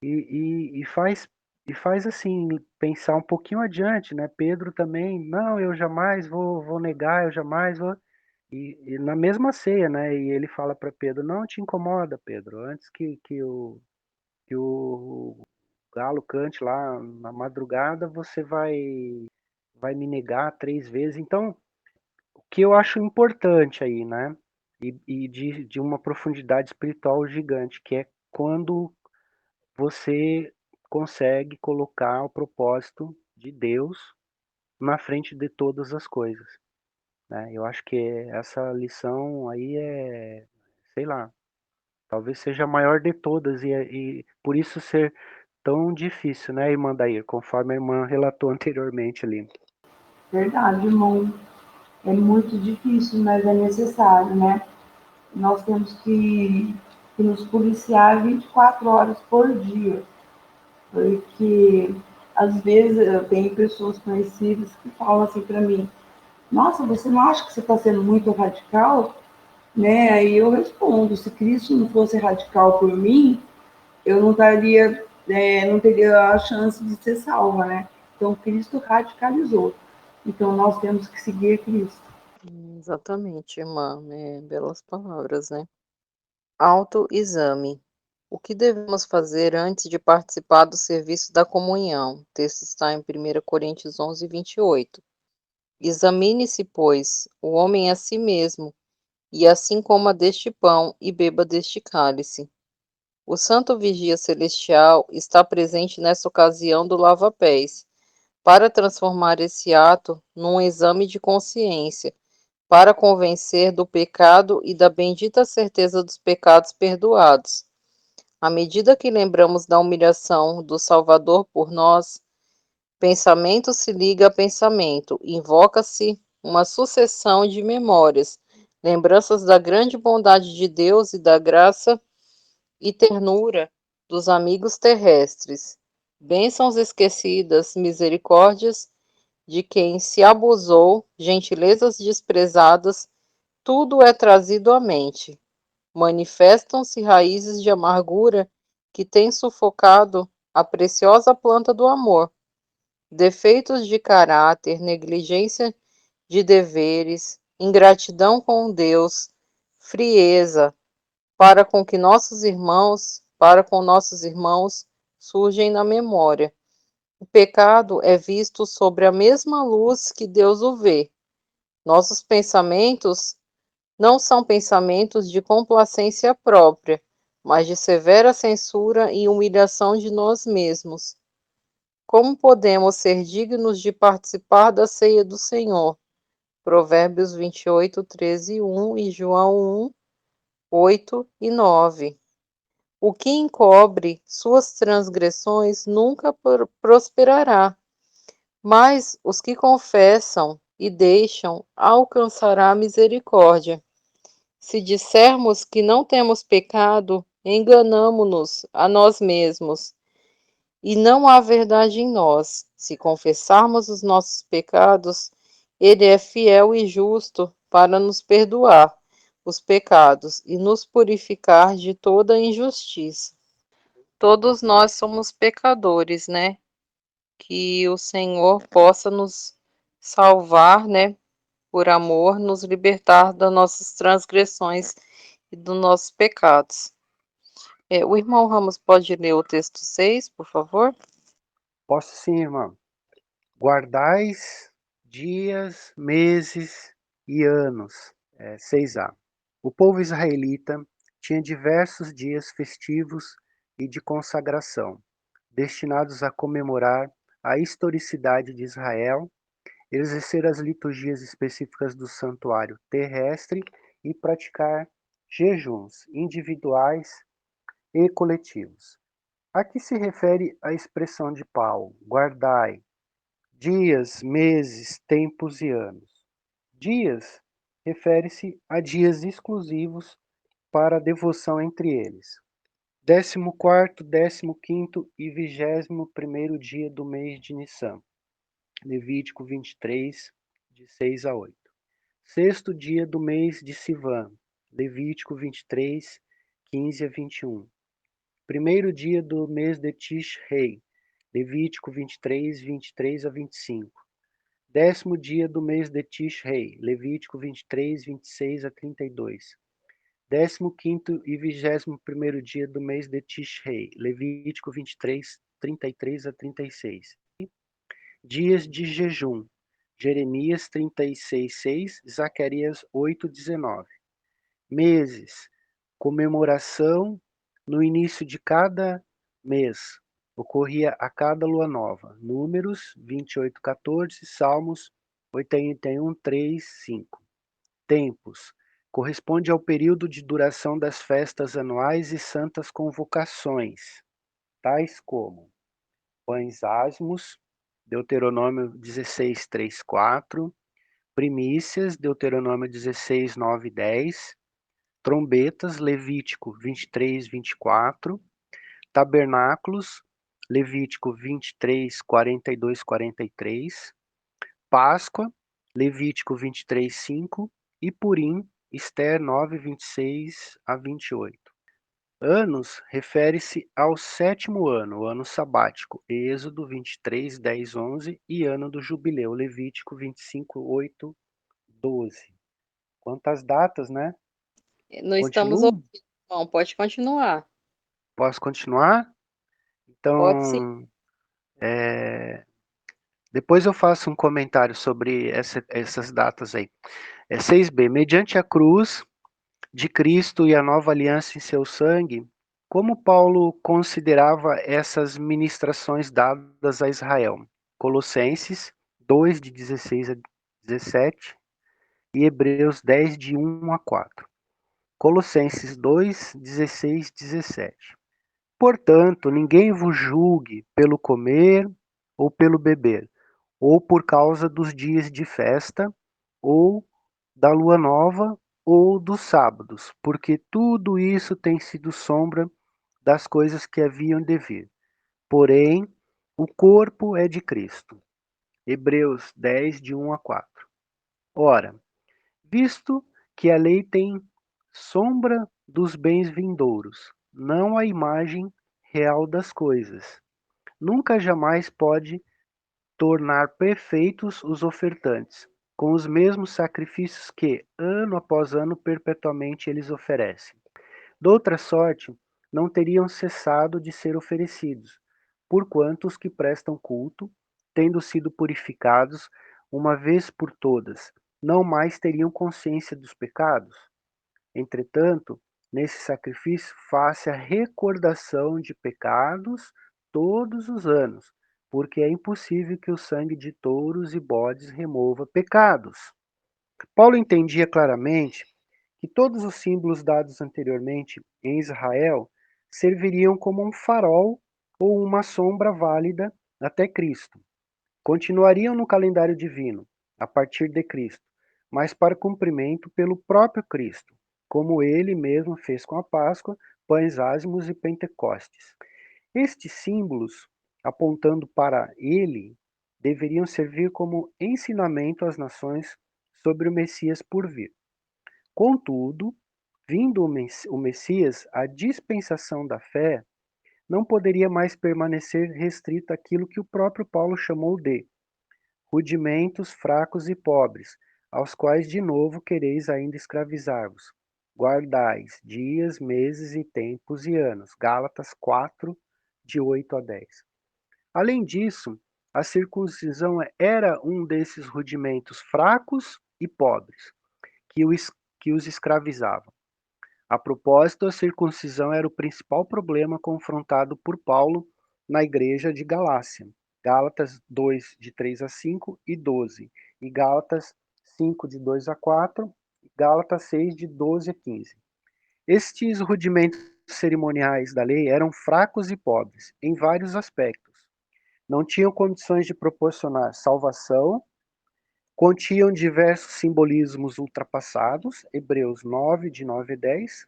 e faz assim pensar um pouquinho adiante, né? Pedro também, não, eu jamais vou negar, eu jamais vou. E na mesma ceia, né? E ele fala para Pedro: não te incomoda, Pedro, antes que o galo cante lá na madrugada, você vai me negar 3 vezes. Então, o que eu acho importante aí, né? E de uma profundidade espiritual gigante, que é quando você consegue colocar o propósito de Deus na frente de todas as coisas, né? Eu acho que essa lição aí sei lá, talvez seja a maior de todas e por isso ser tão difícil, né, irmã Dair, conforme a irmã relatou anteriormente ali. Verdade, irmão. É muito difícil, mas é necessário, né? Nós temos que nos policiar 24 horas por dia, porque às vezes eu tenho pessoas conhecidas que falam assim para mim: nossa, você não acha que você está sendo muito radical? Né? Aí eu respondo: se Cristo não fosse radical por mim, eu não estaria, não teria a chance de ser salva, né? Então Cristo radicalizou. Então nós temos que seguir Cristo. Exatamente, irmã, belas palavras, né? Autoexame. O que devemos fazer antes de participar do serviço da comunhão? O texto está em 1 Coríntios 11, 28. Examine-se, pois, o homem a si mesmo, e assim coma deste pão e beba deste cálice. O Santo Vigia Celestial está presente nessa ocasião do lava-pés, para transformar esse ato num exame de consciência, para convencer do pecado e da bendita certeza dos pecados perdoados. À medida que lembramos da humilhação do Salvador por nós, pensamento se liga a pensamento, invoca-se uma sucessão de memórias, lembranças da grande bondade de Deus e da graça e ternura dos amigos terrestres, bênçãos esquecidas, misericórdias de quem se abusou, gentilezas desprezadas, tudo é trazido à mente. Manifestam-se raízes de amargura que têm sufocado a preciosa planta do amor. Defeitos de caráter, negligência de deveres, ingratidão com Deus, frieza, para com nossos irmãos, surgem na memória. O pecado é visto sobre a mesma luz que Deus o vê. Nossos pensamentos não são pensamentos de complacência própria, mas de severa censura e humilhação de nós mesmos. Como podemos ser dignos de participar da ceia do Senhor? Provérbios 28, 13 e 1 e João 1, 8 e 9. O que encobre suas transgressões nunca prosperará, mas os que confessam e deixam alcançará misericórdia. Se dissermos que não temos pecado, enganamo-nos a nós mesmos, e não há verdade em nós. Se confessarmos os nossos pecados, ele é fiel e justo para nos perdoar os pecados e nos purificar de toda injustiça. Todos nós somos pecadores, né? Que o Senhor possa nos salvar, né? Por amor, nos libertar das nossas transgressões e dos nossos pecados. O irmão Ramos pode ler o texto 6, por favor? Posso sim, irmão. Guardais dias, meses e anos. 6a. O povo israelita tinha diversos dias festivos e de consagração, destinados a comemorar a historicidade de Israel, exercer as liturgias específicas do santuário terrestre e praticar jejuns individuais e coletivos. A que se refere a expressão de Paulo? Guardai dias, meses, tempos e anos. Dias refere-se a dias exclusivos para a devoção entre eles. 14º, 15º e 21º dia do mês de Nissan. Levítico 23, de 6 a 8. Sexto dia do mês de Sivan. Levítico 23, 15 a 21. Primeiro dia do mês de Tishrei. Levítico 23, 23 a 25. 10º dia do mês de Tishrei, Levítico 23, 26 a 32. 15º e 21º dia do mês de Tishrei, Levítico 23, 33 a 36. Dias de jejum, Jeremias 36, 6, Zacarias 8, 19. Meses, comemoração no início de cada mês, ocorria a cada lua nova. Números 28, 14, Salmos 81, 3, 5. Tempos, corresponde ao período de duração das festas anuais e santas convocações, tais como pães asmos, Deuteronômio 16, 3, 4, primícias, Deuteronômio 16, 9, 10, trombetas, Levítico 23, 24, tabernáculos, Levítico 23, 42, 43, Páscoa, Levítico 23, 5 e Purim, Ester 9, 26 a 28. Anos refere-se ao 7º ano, o ano sabático, Êxodo 23, 10, 11 e ano do jubileu, Levítico 25, 8, 12. Quantas datas, né? Não estamos Continuo? ouvindo, irmão. Pode continuar. Posso continuar? Pode sim. Então, depois eu faço um comentário sobre essas datas aí. 6b. Mediante a cruz de Cristo e a nova aliança em seu sangue, como Paulo considerava essas ministrações dadas a Israel? Colossenses 2, de 16 a 17 e Hebreus 10, de 1 a 4. Colossenses 2, 16, 17. Portanto, ninguém vos julgue pelo comer ou pelo beber, ou por causa dos dias de festa, ou da lua nova, ou dos sábados, porque tudo isso tem sido sombra das coisas que haviam de vir. Porém, o corpo é de Cristo. Hebreus 10, de 1 a 4. Ora, visto que a lei tem sombra dos bens vindouros, não a imagem real das coisas, nunca jamais pode tornar perfeitos os ofertantes, com os mesmos sacrifícios que, ano após ano, perpetuamente eles oferecem. Doutra sorte, não teriam cessado de ser oferecidos, porquanto os que prestam culto, tendo sido purificados uma vez por todas, não mais teriam consciência dos pecados. Entretanto, nesse sacrifício faz-se a recordação de pecados todos os anos, porque é impossível que o sangue de touros e bodes remova pecados. Paulo entendia claramente que todos os símbolos dados anteriormente em Israel serviriam como um farol ou uma sombra válida até Cristo. Continuariam no calendário divino, a partir de Cristo, mas para cumprimento pelo próprio Cristo, como ele mesmo fez com a Páscoa, pães ázimos e Pentecostes. Estes símbolos, apontando para ele, deveriam servir como ensinamento às nações sobre o Messias por vir. Contudo, vindo o Messias, a dispensação da fé não poderia mais permanecer restrita àquilo que o próprio Paulo chamou de rudimentos fracos e pobres, aos quais de novo quereis ainda escravizar-vos. Guardais dias, meses e tempos e anos. Gálatas 4, de 8 a 10. Além disso, a circuncisão era um desses rudimentos fracos e pobres, que os escravizava. A propósito, a circuncisão era o principal problema confrontado por Paulo na igreja de Galácia. Gálatas 2, de 3 a 5 e 12, e Gálatas 5, de 2 a 4, e Gálatas 6, de 12 a 15. Estes rudimentos cerimoniais da lei eram fracos e pobres, em vários aspectos. Não tinham condições de proporcionar salvação, continham diversos simbolismos ultrapassados, Hebreus 9, de 9 a 10,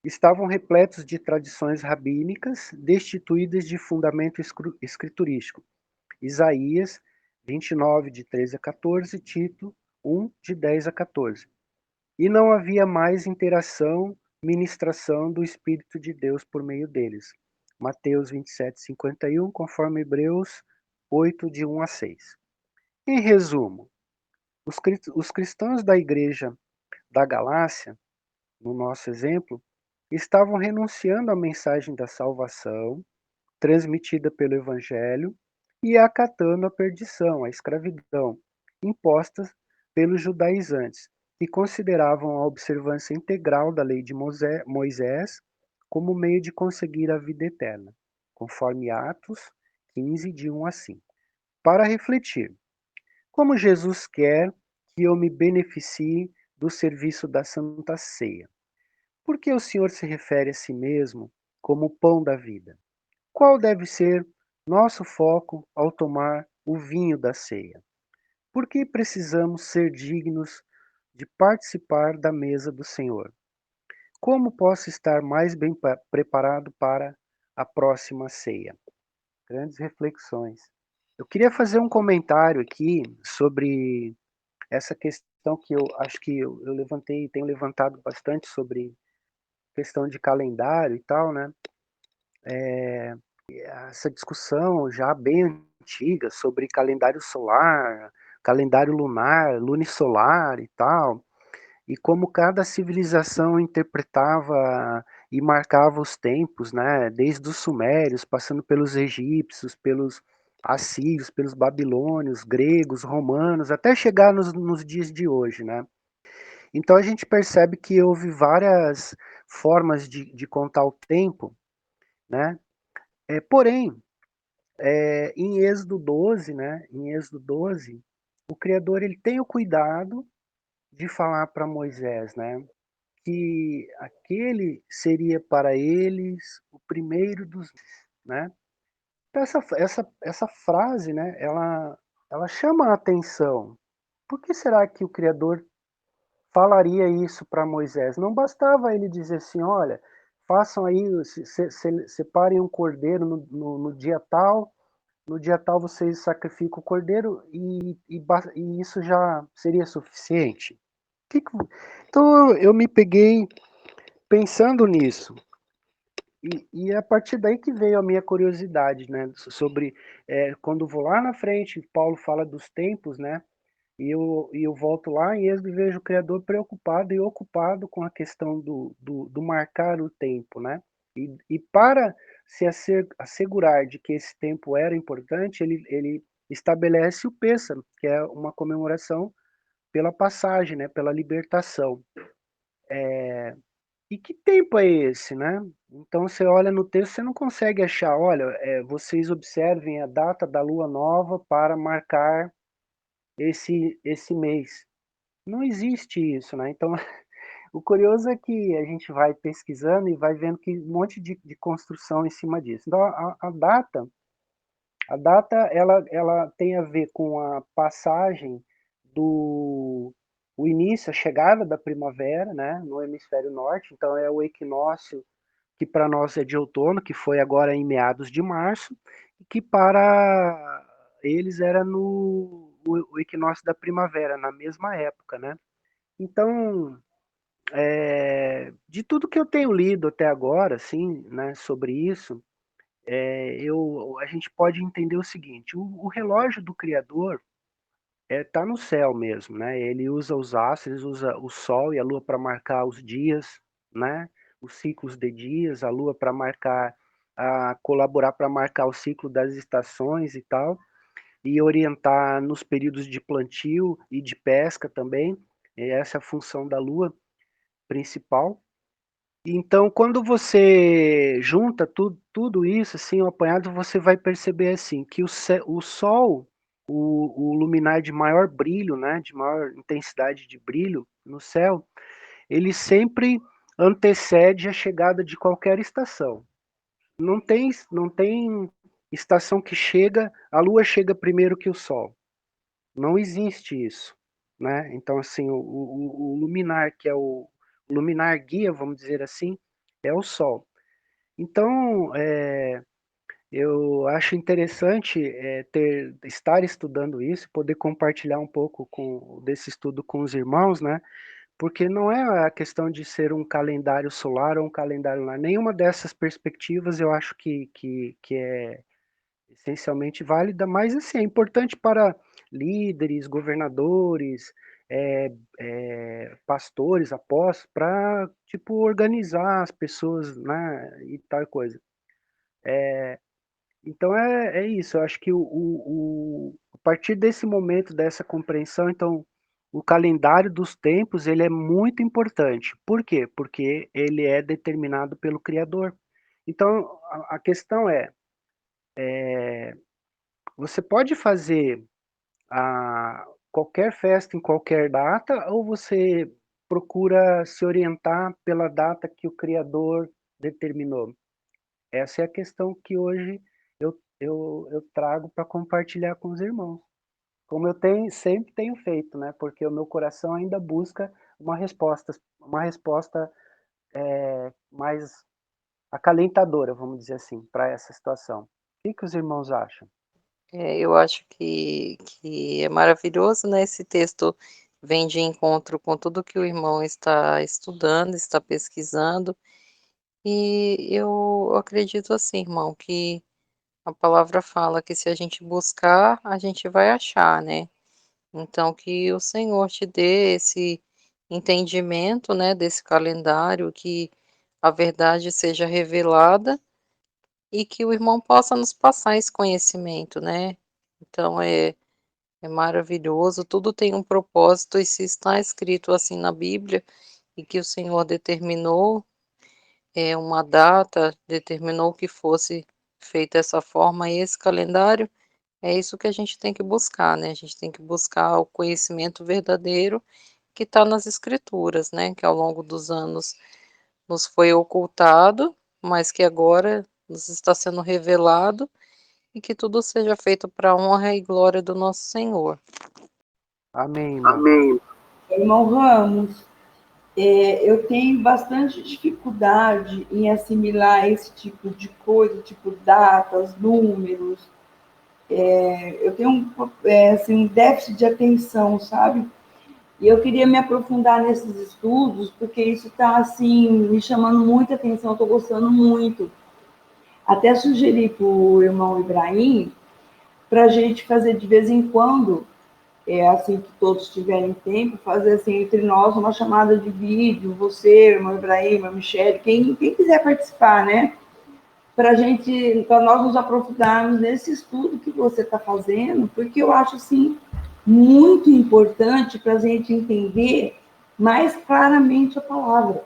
estavam repletos de tradições rabínicas destituídas de fundamento escriturístico. Isaías 29, de 13 a 14, Tito 1, de 10 a 14. E não havia mais interação, ministração do Espírito de Deus por meio deles. Mateus 27, 51, conforme Hebreus 8, de 1 a 6. Em resumo, os cristãos da igreja da Galácia, no nosso exemplo, estavam renunciando à mensagem da salvação transmitida pelo Evangelho e acatando a perdição, a escravidão, impostas pelos judaizantes, que consideravam a observância integral da lei de Moisés como meio de conseguir a vida eterna, conforme Atos 15, de 1 a 5. Para refletir, como Jesus quer que eu me beneficie do serviço da Santa Ceia? Por que o Senhor se refere a si mesmo como o pão da vida? Qual deve ser nosso foco ao tomar o vinho da ceia? Por que precisamos ser dignos de participar da mesa do Senhor? Como posso estar mais bem preparado para a próxima ceia? Grandes reflexões. Eu queria fazer um comentário aqui sobre essa questão que eu acho que eu levantei, tenho levantado bastante sobre questão de calendário e tal, né? Essa discussão já bem antiga sobre calendário solar, calendário lunar, lunisolar e tal, e como cada civilização interpretava e marcava os tempos, né? Desde os sumérios, passando pelos egípcios, pelos assírios, pelos babilônios, gregos, romanos, até chegar nos dias de hoje, né? Então a gente percebe que houve várias formas de contar o tempo, né? Porém, em Êxodo 12, né? Em Êxodo 12, o Criador ele tem o cuidado de falar para Moisés, né? Que aquele seria para eles o primeiro dos, né? Então essa frase, né? Ela chama a atenção. Por que será que o Criador falaria isso para Moisés? Não bastava ele dizer assim, olha, façam aí, separem um cordeiro no dia tal, no dia tal vocês sacrificam o cordeiro e isso já seria suficiente. Então eu me peguei pensando nisso. E é a partir daí que veio a minha curiosidade, né? Sobre quando vou lá na frente, Paulo fala dos tempos, né? E eu volto lá em Êxodo e vejo o Criador preocupado e ocupado com a questão do marcar o tempo, né? E para se assegurar de que esse tempo era importante, ele estabelece o Pêssaro, que é uma comemoração pela passagem, né? Pela libertação. E que tempo é esse, né? Então você olha no texto, você não consegue achar, olha, vocês observem a data da lua nova para marcar esse mês. Não existe isso, né? Então, o curioso é que a gente vai pesquisando e vai vendo que um monte de construção em cima disso. Então, a data ela tem a ver com a passagem do o início, a chegada da primavera, né, no hemisfério norte. Então, é o equinócio que para nós é de outono, que foi agora em meados de março, e que para eles era no o equinócio da primavera, na mesma época, né? Então, de tudo que eu tenho lido até agora, assim, né, sobre isso, a gente pode entender o seguinte: o relógio do Criador está no céu mesmo, né? Ele usa os astros, ele usa o Sol e a Lua para marcar os dias, né? Os ciclos de dias, a Lua para marcar, colaborar para marcar o ciclo das estações e tal, e orientar nos períodos de plantio e de pesca também. Essa é a função da Lua principal. Então, quando você junta tudo isso, assim, o apanhado, você vai perceber assim que o Sol, o luminar de maior brilho, né, de maior intensidade de brilho no céu, ele sempre antecede a chegada de qualquer estação. Não tem estação que chega, a Lua chega primeiro que o Sol. Não existe isso, né? Então, assim, o luminar, que é o luminar guia, vamos dizer assim, é o Sol. Então, eu acho interessante estar estudando isso, poder compartilhar um pouco desse estudo com os irmãos, né? Porque não é a questão de ser um calendário solar ou um calendário lunar. Nenhuma dessas perspectivas eu acho que essencialmente válida, mas assim, é importante para líderes, governadores, pastores, apóstolos, para tipo organizar as pessoas, né, e tal coisa. Então é isso, eu acho que a partir desse momento, dessa compreensão, então o calendário dos tempos ele é muito importante. Por quê? Porque ele é determinado pelo Criador. Então a questão você pode fazer qualquer festa em qualquer data ou você procura se orientar pela data que o Criador determinou? Essa é a questão que hoje eu trago para compartilhar com os irmãos. Como sempre tenho feito, né? Porque o meu coração ainda busca uma resposta mais acalentadora, vamos dizer assim, para essa situação. O que os irmãos acham? Eu acho que é maravilhoso, né? Esse texto vem de encontro com tudo que o irmão está estudando, está pesquisando, e eu acredito assim, irmão, que a palavra fala que se a gente buscar, a gente vai achar, né? Então, que o Senhor te dê esse entendimento, né, desse calendário, que a verdade seja revelada e que o irmão possa nos passar esse conhecimento, né? Então, é maravilhoso, tudo tem um propósito, e se está escrito assim na Bíblia, e que o Senhor determinou uma data, determinou que fosse feito dessa forma, e esse calendário, é isso que a gente tem que buscar, né? A gente tem que buscar o conhecimento verdadeiro que está nas escrituras, né? Que ao longo dos anos nos foi ocultado, mas que agora nos está sendo revelado, e que tudo seja feito para a honra e glória do nosso Senhor. Amém, irmão. Amém. Irmão Ramos, eu tenho bastante dificuldade em assimilar esse tipo de coisa, tipo datas, números. Eu tenho assim, um déficit de atenção, sabe? E eu queria me aprofundar nesses estudos, porque isso está assim, me chamando muita atenção, estou gostando muito. Até sugeri para o irmão Ibrahim para a gente fazer de vez em quando, assim que todos tiverem tempo, fazer assim entre nós uma chamada de vídeo, você, irmão Ibrahim, a Michelle, quem quiser participar, né? Para nós nos aprofundarmos nesse estudo que você está fazendo, porque eu acho assim muito importante para a gente entender mais claramente a palavra.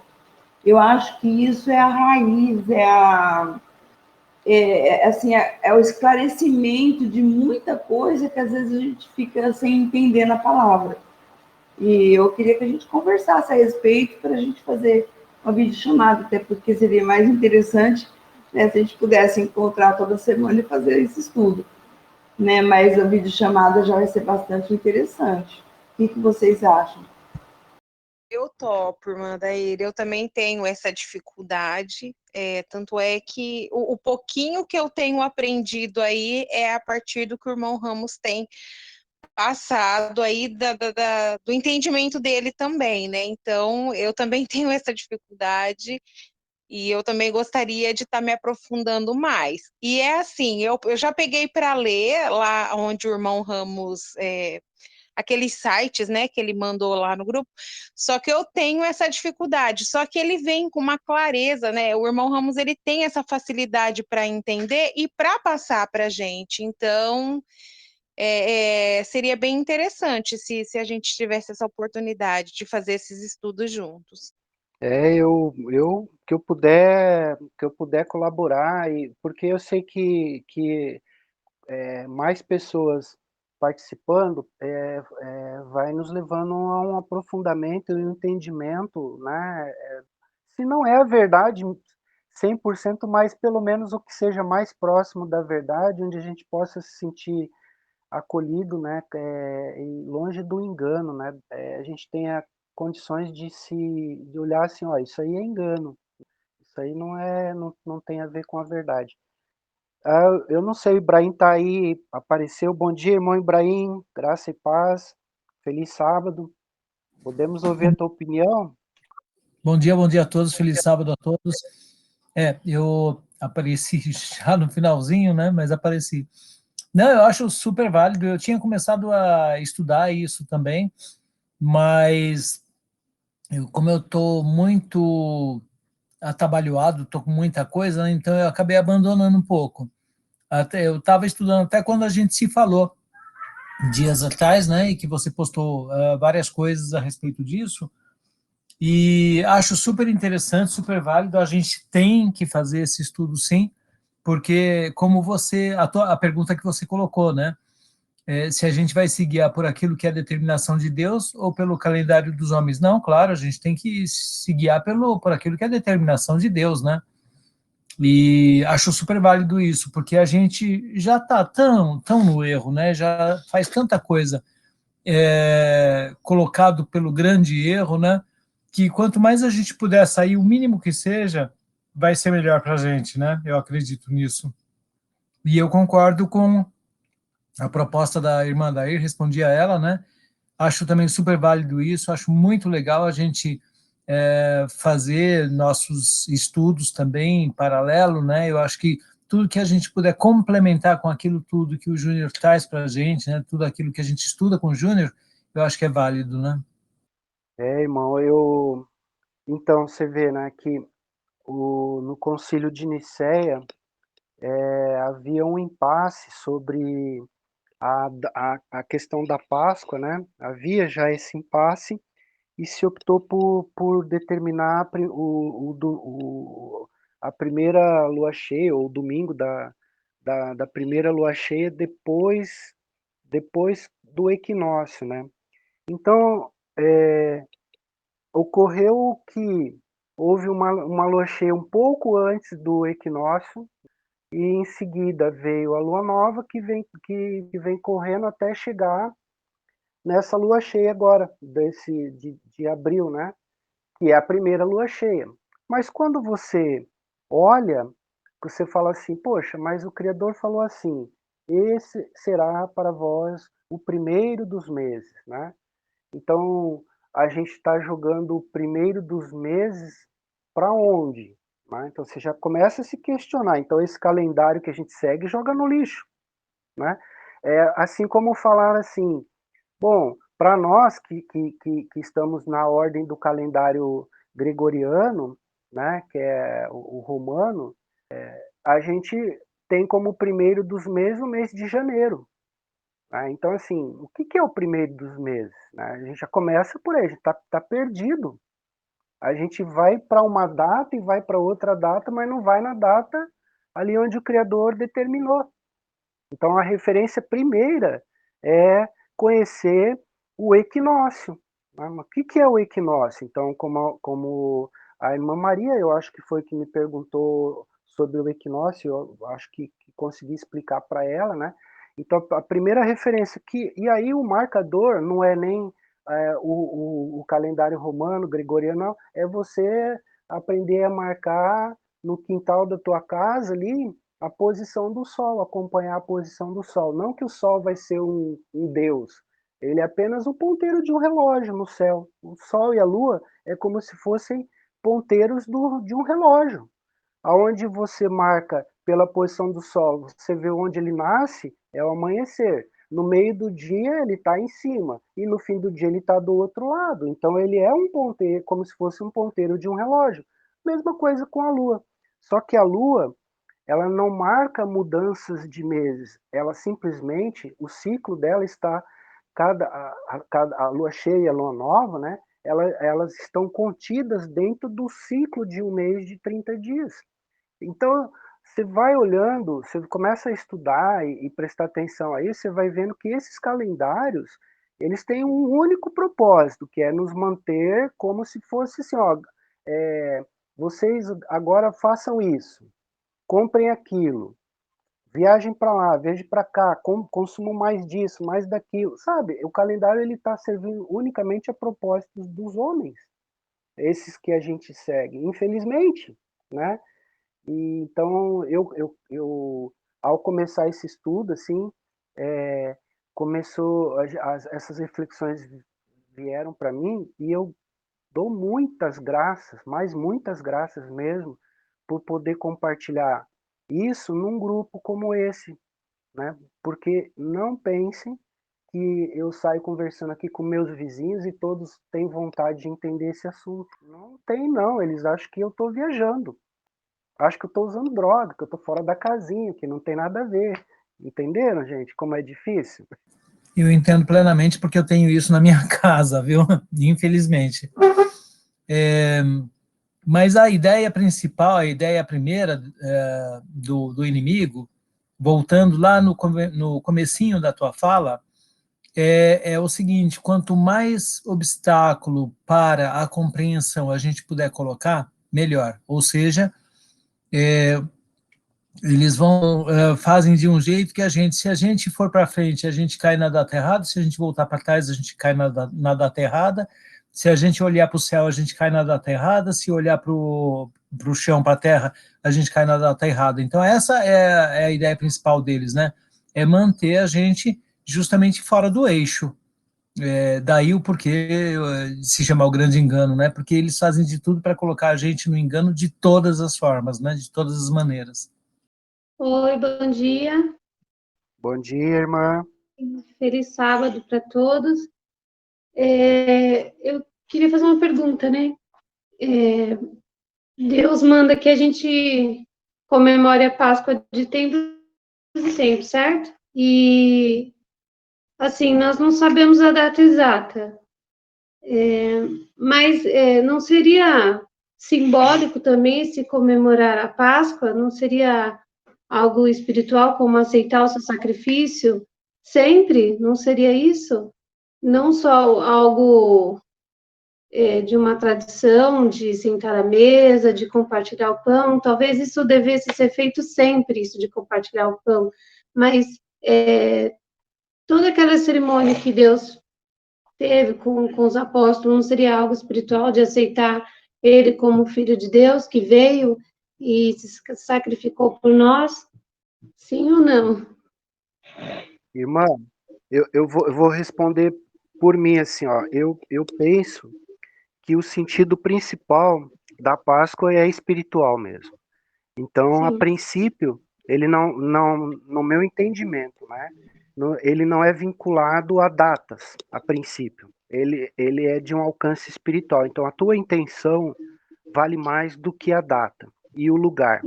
Eu acho que isso é a raiz, assim, é o esclarecimento de muita coisa que às vezes a gente fica sem entender na palavra. E eu queria que a gente conversasse a respeito para a gente fazer uma videochamada, até porque seria mais interessante, né, se a gente pudesse encontrar toda semana e fazer esse estudo. Né? Mas a videochamada já vai ser bastante interessante. O que vocês acham? Eu topo, irmã Daíra. Eu também tenho essa dificuldade. Tanto é que o pouquinho que eu tenho aprendido aí é a partir do que o irmão Ramos tem passado aí do entendimento dele também, né? Então, eu também tenho essa dificuldade e eu também gostaria de estar me aprofundando mais. E é assim, eu já peguei para ler lá onde o irmão Ramos aqueles sites, né, que ele mandou lá no grupo, só que eu tenho essa dificuldade, só que ele vem com uma clareza, né, o irmão Ramos, ele tem essa facilidade para entender e para passar para a gente, então, seria bem interessante se a gente tivesse essa oportunidade de fazer esses estudos juntos. Eu que eu puder colaborar, porque eu sei que mais pessoas participando vai nos levando a um aprofundamento e um entendimento, né? Se não é a verdade 100%, mas pelo menos o que seja mais próximo da verdade, onde a gente possa se sentir acolhido, né? E longe do engano, né? A gente tenha condições de olhar assim, ó, isso aí é engano, isso aí não tem a ver com a verdade. Eu não sei, o Ibrahim está aí, apareceu. Bom dia, irmão Ibrahim, graça e paz, feliz sábado. Podemos ouvir a tua opinião? Bom dia a todos, feliz sábado a todos. Eu apareci já no finalzinho, né? Mas apareci. Não, eu acho super válido. Eu tinha começado a estudar isso também, mas como eu estou muito atabalhoado, estou com muita coisa, né, então eu acabei abandonando um pouco. Até, eu estava estudando até quando a gente se falou dias atrás, né, e que você postou várias coisas a respeito disso, e acho super interessante, super válido. A gente tem que fazer esse estudo, sim, porque como você, a pergunta que você colocou, né, se a gente vai se guiar por aquilo que é a determinação de Deus ou pelo calendário dos homens. Não, claro, a gente tem que se guiar por aquilo que é a determinação de Deus, né? E acho super válido isso, porque a gente já está tão no erro, né? Já faz tanta coisa colocado pelo grande erro, né? Que quanto mais a gente puder sair, o mínimo que seja, vai ser melhor para a gente, né? Eu acredito nisso. E eu concordo com a proposta da irmã Dair, respondi a ela, né? Acho também super válido isso, acho muito legal a gente fazer nossos estudos também em paralelo, né? Eu acho que tudo que a gente puder complementar com aquilo tudo que o Júnior traz para a gente, né? Tudo aquilo que a gente estuda com o Júnior, eu acho que é válido, né? Irmão, então você vê, né, que no Concílio de Nicéia havia um impasse sobre a questão da Páscoa, né? Havia já esse impasse e se optou por determinar a primeira lua cheia, ou o domingo da primeira lua cheia depois do equinócio, né? Então, ocorreu que houve uma lua cheia um pouco antes do equinócio, e em seguida veio a lua nova que vem correndo até chegar nessa lua cheia agora, de abril, né? Que é a primeira lua cheia. Mas quando você olha, você fala assim, poxa, mas o Criador falou assim, esse será para vós o primeiro dos meses, né? Então, a gente está jogando o primeiro dos meses para onde? Né? Então, você já começa a se questionar. Então, esse calendário que a gente segue joga no lixo. Né? Assim como falar assim, bom, para nós que estamos na ordem do calendário gregoriano, né, que é o romano, a gente tem como primeiro dos meses o mês de janeiro. Né? Então, assim, o que é o primeiro dos meses? Né? A gente já começa por aí, a gente está perdido. A gente vai para uma data e vai para outra data, mas não vai na data ali onde o Criador determinou. Então, a referência primeira é conhecer o equinócio. Né? O que é o equinócio? Então, como a irmã Maria, eu acho que foi que me perguntou sobre o equinócio, eu acho que consegui explicar para ela, né? Então, a primeira referência e aí o marcador não é nem o calendário romano, gregoriano, não, é você aprender a marcar no quintal da tua casa ali a posição do Sol, acompanhar a posição do Sol. Não que o Sol vai ser um Deus, ele é apenas um ponteiro de um relógio no céu. O Sol e a Lua é como se fossem ponteiros de um relógio. Aonde você marca pela posição do Sol, você vê onde ele nasce, é o amanhecer. No meio do dia ele está em cima e no fim do dia ele está do outro lado. Então ele é um ponteiro, como se fosse um ponteiro de um relógio. Mesma coisa com a Lua. Só que a Lua, ela não marca mudanças de meses, ela simplesmente, o ciclo dela está, a lua cheia e a lua nova, né, elas estão contidas dentro do ciclo de um mês de 30 dias. Então, você vai olhando, você começa a estudar e prestar atenção a isso, você vai vendo que esses calendários, eles têm um único propósito, que é nos manter como se fosse assim, ó, vocês agora façam isso, comprem aquilo, viajem para lá, viajem para cá, consumam mais disso, mais daquilo, sabe? O calendário ele está servindo unicamente a propósitos dos homens, esses que a gente segue, infelizmente, né? E, então ao começar esse estudo, assim, começou essas reflexões vieram para mim e eu dou muitas graças, mas muitas graças mesmo, por poder compartilhar Isso num grupo como esse, né? Porque não pensem que eu saio conversando aqui com meus vizinhos e todos têm vontade de entender esse assunto. Não tem, não. Eles acham que eu estou viajando. Acho que eu estou usando droga, que eu estou fora da casinha, que não tem nada a ver. Entenderam, gente, como é difícil? Eu entendo plenamente porque eu tenho isso na minha casa, viu? Infelizmente. Mas a ideia principal, a ideia primeira do inimigo, voltando lá no comecinho da tua fala, é o seguinte: quanto mais obstáculo para a compreensão a gente puder colocar, melhor. Ou seja, eles fazem de um jeito que se a gente for para frente, a gente cai na data errada, se a gente voltar para trás, a gente cai na data errada, se a gente olhar para o céu, a gente cai na data errada, se olhar para o chão, para a terra, a gente cai na data errada. Então essa é a ideia principal deles, né? É manter a gente justamente fora do eixo. Daí o porquê se chamar o grande engano, né? Porque eles fazem de tudo para colocar a gente no engano de todas as formas, né? De todas as maneiras. Oi, bom dia. Bom dia, irmã. Feliz sábado para todos. Eu queria fazer uma pergunta, né? Deus manda que a gente comemore a Páscoa de tempos em tempos, certo? E, assim, nós não sabemos a data exata, mas não seria simbólico também se comemorar a Páscoa? Não seria algo espiritual, como aceitar o seu sacrifício sempre? Não seria isso? Não só algo de uma tradição de sentar à mesa, de compartilhar o pão, talvez isso devesse ser feito sempre, isso de compartilhar o pão, mas toda aquela cerimônia que Deus teve com os apóstolos não seria algo espiritual de aceitar ele como filho de Deus que veio e se sacrificou por nós? Sim ou não? Irmã, eu vou responder por mim assim, ó. Eu penso que o sentido principal da Páscoa é espiritual mesmo. Então, a Sim, princípio, ele não, no meu entendimento, né? Ele não é vinculado a datas, a princípio. Ele é de um alcance espiritual. Então, a tua intenção vale mais do que a data e o lugar.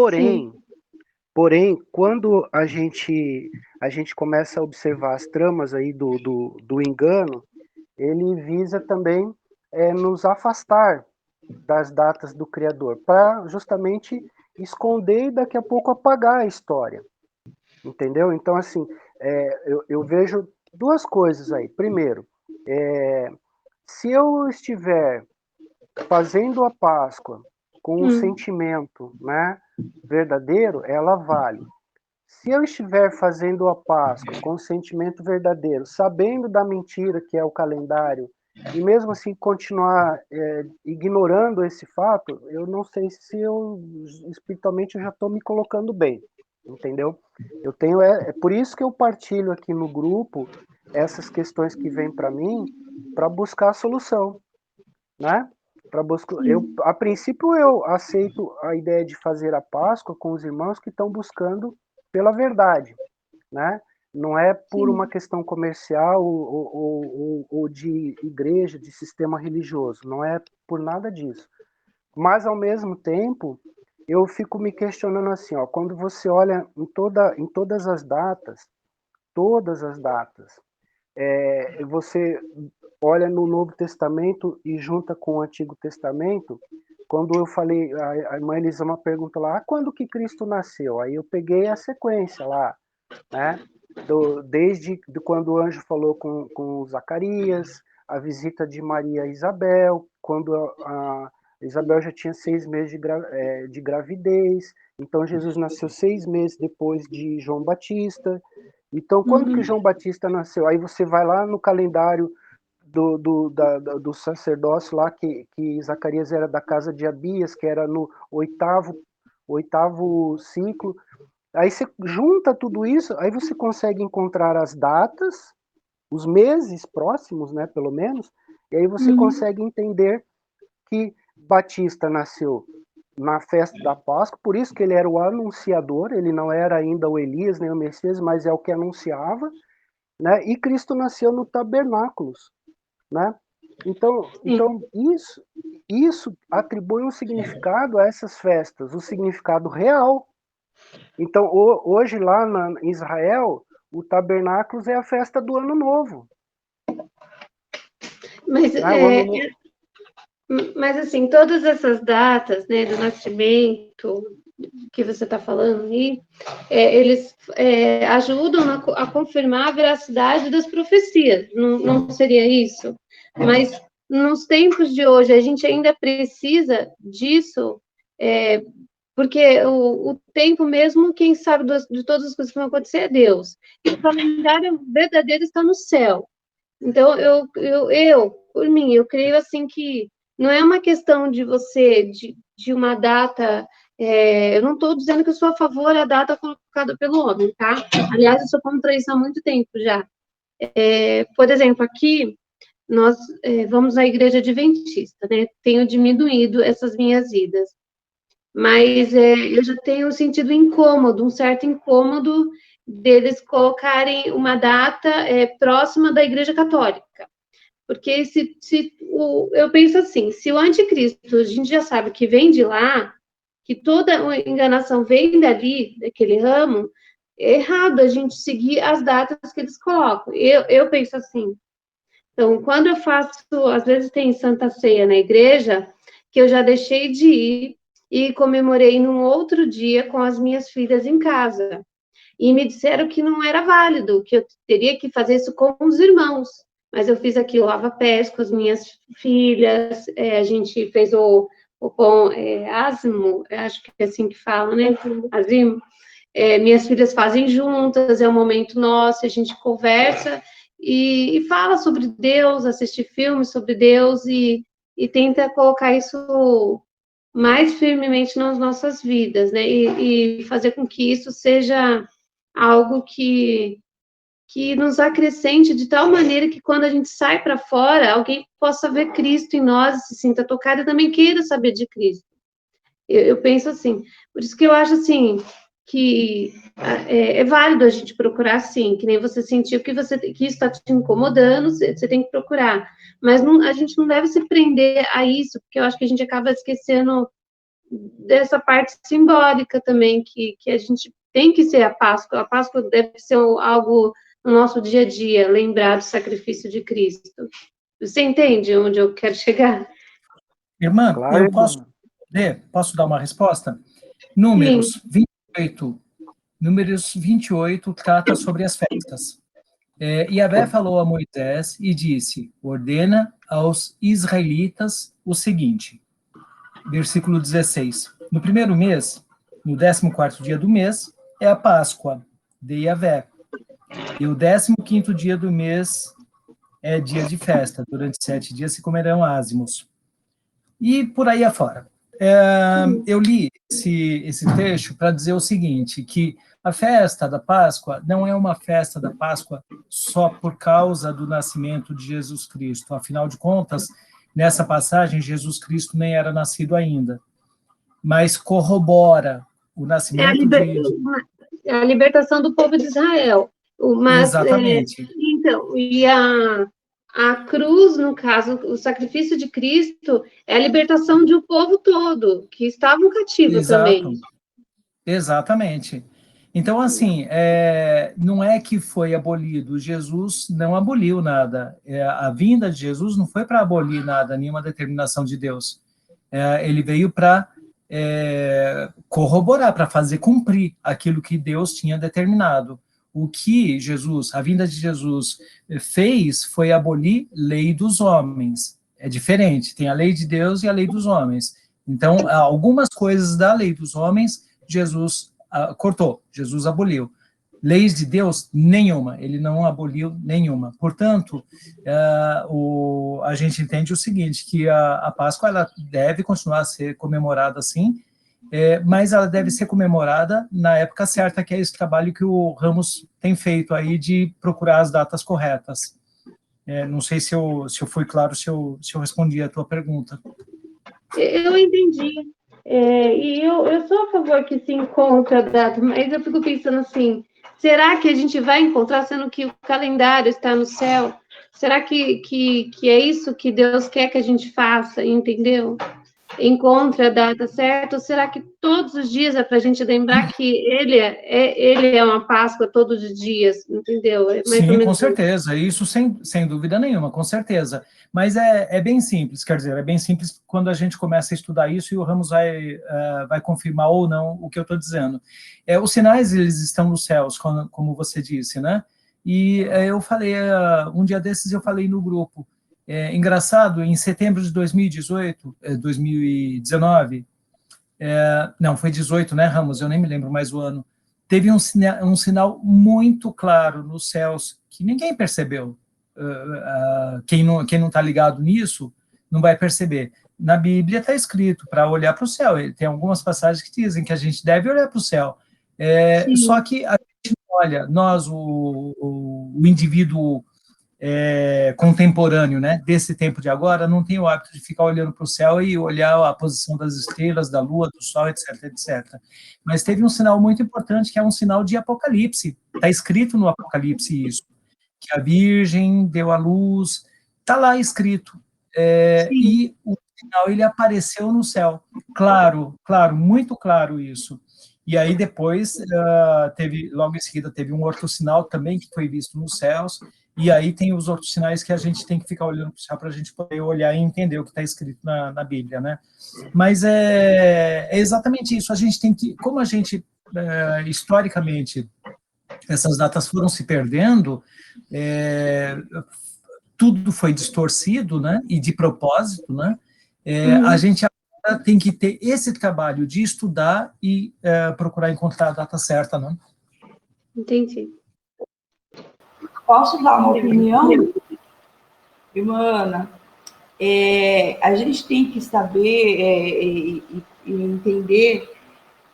sim, Porém, quando a gente começa a observar as tramas aí do engano, ele visa também nos afastar das datas do Criador, para justamente esconder e daqui a pouco apagar a história, entendeu? Então, assim, eu vejo duas coisas aí. Primeiro, se eu estiver fazendo a Páscoa com um sentimento, né, verdadeiro, ela vale. Se eu estiver fazendo a Páscoa com um sentimento verdadeiro, sabendo da mentira que é o calendário, e mesmo assim continuar ignorando esse fato, eu não sei se eu espiritualmente eu já estou me colocando bem, entendeu? Eu tenho é por isso que eu partilho aqui no grupo essas questões que vêm para mim para buscar a solução, né? Para buscar, a princípio eu aceito a ideia de fazer a Páscoa com os irmãos que estão buscando pela verdade, né? Não é por uma questão comercial ou de igreja, de sistema religioso, não é por nada disso. Mas, ao mesmo tempo, eu fico me questionando assim, ó, quando você olha em todas as datas, você olha no Novo Testamento e junta com o Antigo Testamento, quando eu falei, a irmã Elisama pergunta lá, quando que Cristo nasceu? Aí eu peguei a sequência lá, né? Desde quando o anjo falou com Zacarias, a visita de Maria a Isabel, quando a Isabel já tinha 6 meses de gravidez, então Jesus nasceu 6 meses depois de João Batista. Então, quando que João Batista nasceu? Aí você vai lá no calendário do sacerdócio lá, que Zacarias era da casa de Abias, que era no oitavo ciclo. Aí você junta tudo isso, aí você consegue encontrar as datas, os meses próximos, né, pelo menos, e aí você consegue entender que Batista nasceu na festa da Páscoa, por isso que ele era o anunciador, ele não era ainda o Elias nem o Messias, mas é o que anunciava, né? E Cristo nasceu no tabernáculos, né? Então isso atribui um significado a essas festas, o significado real. Então, hoje lá em Israel, o tabernáculos é a festa do Ano Novo. Mas, mas assim, todas essas datas, né, do nascimento que você está falando aí, eles ajudam a confirmar a veracidade das profecias, não seria isso? Mas nos tempos de hoje, a gente ainda precisa disso, porque o tempo mesmo, quem sabe de todas as coisas que vão acontecer é Deus. E o calendário verdadeiro está no céu. Então, por mim, eu creio assim que não é uma questão de você, de uma data, eu não estou dizendo que eu sou a favor da data colocada pelo homem, tá? Aliás, eu sou contra isso há muito tempo já. Por exemplo, aqui, nós vamos à igreja adventista, né? Tenho diminuído essas minhas idas. Mas eu já tenho sentido incômodo, um certo incômodo deles colocarem uma data próxima da Igreja Católica. Porque eu penso assim, se o anticristo, a gente já sabe que vem de lá, que toda enganação vem dali, daquele ramo, é errado a gente seguir as datas que eles colocam. Eu penso assim. Então, quando eu faço, às vezes tem Santa Ceia na igreja, que eu já deixei de ir e comemorei num outro dia com as minhas filhas em casa. E me disseram que não era válido, que eu teria que fazer isso com os irmãos. Mas eu fiz aqui o lava-pés com as minhas filhas, a gente fez o pão asmo, acho que é assim que fala, né? Azimo. Minhas filhas fazem juntas, é um momento nosso, a gente conversa e fala sobre Deus, assiste filmes sobre Deus e tenta colocar isso mais firmemente nas nossas vidas, né? E fazer com que isso seja algo que nos acrescente de tal maneira que quando a gente sai para fora, alguém possa ver Cristo em nós, se sinta tocado e também queira saber de Cristo. Eu penso assim, por isso que eu acho assim, que é válido a gente procurar sim, que nem você sentiu que isso está te incomodando, você tem que procurar, mas a gente não deve se prender a isso, porque eu acho que a gente acaba esquecendo dessa parte simbólica também, que a gente tem que ser a Páscoa deve ser algo no nosso dia a dia, lembrar do sacrifício de Cristo. Você entende onde eu quero chegar? Irmã, Claro, eu posso dar uma resposta? Números 28 trata sobre as festas. Yahvé falou a Moisés e disse, ordena aos israelitas o seguinte, versículo 16, no primeiro mês, no 14º dia do mês, é a Páscoa de Yahvé, e o 15º dia do mês é dia de festa, durante 7 dias se comerão ázimos. E por aí afora. Eu li esse trecho para dizer o seguinte, que a festa da Páscoa não é uma festa da Páscoa só por causa do nascimento de Jesus Cristo. Afinal de contas, nessa passagem, Jesus Cristo nem era nascido ainda. Mas corrobora o nascimento É a libertação do povo de Israel. Exatamente. Então, e a cruz, no caso, o sacrifício de Cristo, é a libertação de um povo todo, que estava cativo também. Exatamente. Então, assim, não é que foi abolido, Jesus não aboliu nada. A vinda de Jesus não foi para abolir nada, nenhuma determinação de Deus. Ele veio para corroborar, para fazer cumprir aquilo que Deus tinha determinado. O que a vinda de Jesus fez foi abolir lei dos homens. É diferente, tem a lei de Deus e a lei dos homens. Então, algumas coisas da lei dos homens, Jesus cortou, Jesus aboliu. Leis de Deus, nenhuma, ele não aboliu nenhuma. Portanto, a gente entende o seguinte, que a Páscoa ela deve continuar a ser comemorada assim, mas ela deve ser comemorada na época certa, que é esse trabalho que o Ramos tem feito aí de procurar as datas corretas. Não sei se eu fui claro, se eu respondi a tua pergunta. Eu entendi. E eu sou a favor que se encontre a data, mas eu fico pensando assim, será que a gente vai encontrar, sendo que o calendário está no céu? Será que é isso que Deus quer que a gente faça, entendeu? Encontre a data certa, ou será que todos os dias é para a gente lembrar que ele é uma Páscoa todos os dias, entendeu? É mais ou Sim, com menos isso. certeza, isso sem dúvida nenhuma, com certeza. Mas é bem simples, quer dizer, é bem simples quando a gente começa a estudar isso e o Ramos vai confirmar ou não o que eu estou dizendo. Os sinais, eles estão nos céus, como você disse, né? E eu falei, um dia desses eu falei no grupo, engraçado, em setembro de 2018, 2019, não, foi 18, né, Ramos? Eu nem me lembro mais o ano. Teve um sinal muito claro nos céus que ninguém percebeu. Quem não está ligado nisso não vai perceber. Na Bíblia está escrito para olhar para o céu. Tem algumas passagens que dizem que a gente deve olhar para o céu. Só que a gente não olha, nós, o indivíduo contemporâneo, né, desse tempo de agora, não tem o hábito de ficar olhando para o céu e olhar a posição das estrelas, da lua, do sol, etc, etc. Mas teve um sinal muito importante, que é um sinal de Apocalipse. Está escrito no Apocalipse isso, que a Virgem deu à luz, está lá escrito. E o sinal, ele apareceu no céu. Claro, muito claro isso. E aí depois, logo em seguida, teve um outro sinal também que foi visto nos céus, e aí tem os outros sinais que a gente tem que ficar olhando para o céu para a gente poder olhar e entender o que está escrito na Bíblia, né? Mas é exatamente isso, a gente tem que, como a gente, historicamente, essas datas foram se perdendo, tudo foi distorcido, né? E de propósito, né? A gente agora tem que ter esse trabalho de estudar e procurar encontrar a data certa, né? Entendi. Posso dar uma opinião, irmã Ana? A gente tem que saber e entender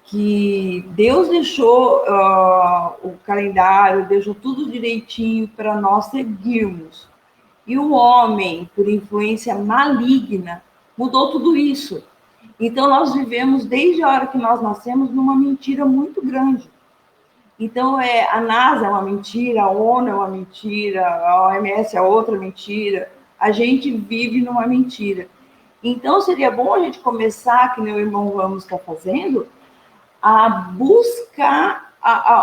que Deus deixou o calendário, deixou tudo direitinho para nós seguirmos. E o homem, por influência maligna, mudou tudo isso. Então, nós vivemos, desde a hora que nós nascemos, numa mentira muito grande. Então, a NASA é uma mentira, a ONU é uma mentira, a OMS é outra mentira. A gente vive numa mentira. Então, seria bom a gente começar, que nem o irmão Ramos está fazendo, a buscar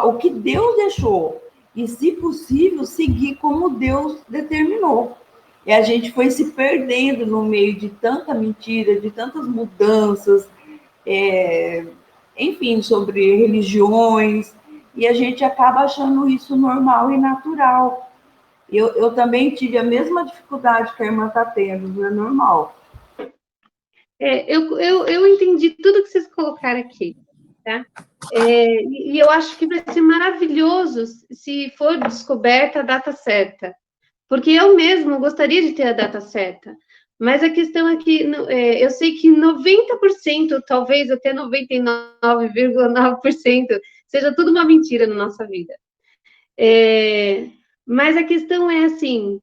o que Deus deixou. E, se possível, seguir como Deus determinou. E a gente foi se perdendo no meio de tanta mentira, de tantas mudanças, enfim, sobre religiões, e a gente acaba achando isso normal e natural. Eu também tive a mesma dificuldade que a irmã está tendo, não é normal. Eu entendi tudo que vocês colocaram aqui, tá? E eu acho que vai ser maravilhoso se for descoberta a data certa, porque eu mesmo gostaria de ter a data certa, mas a questão é que eu sei que 90%, talvez até 99,9%, seja tudo uma mentira na nossa vida. Mas a questão é assim,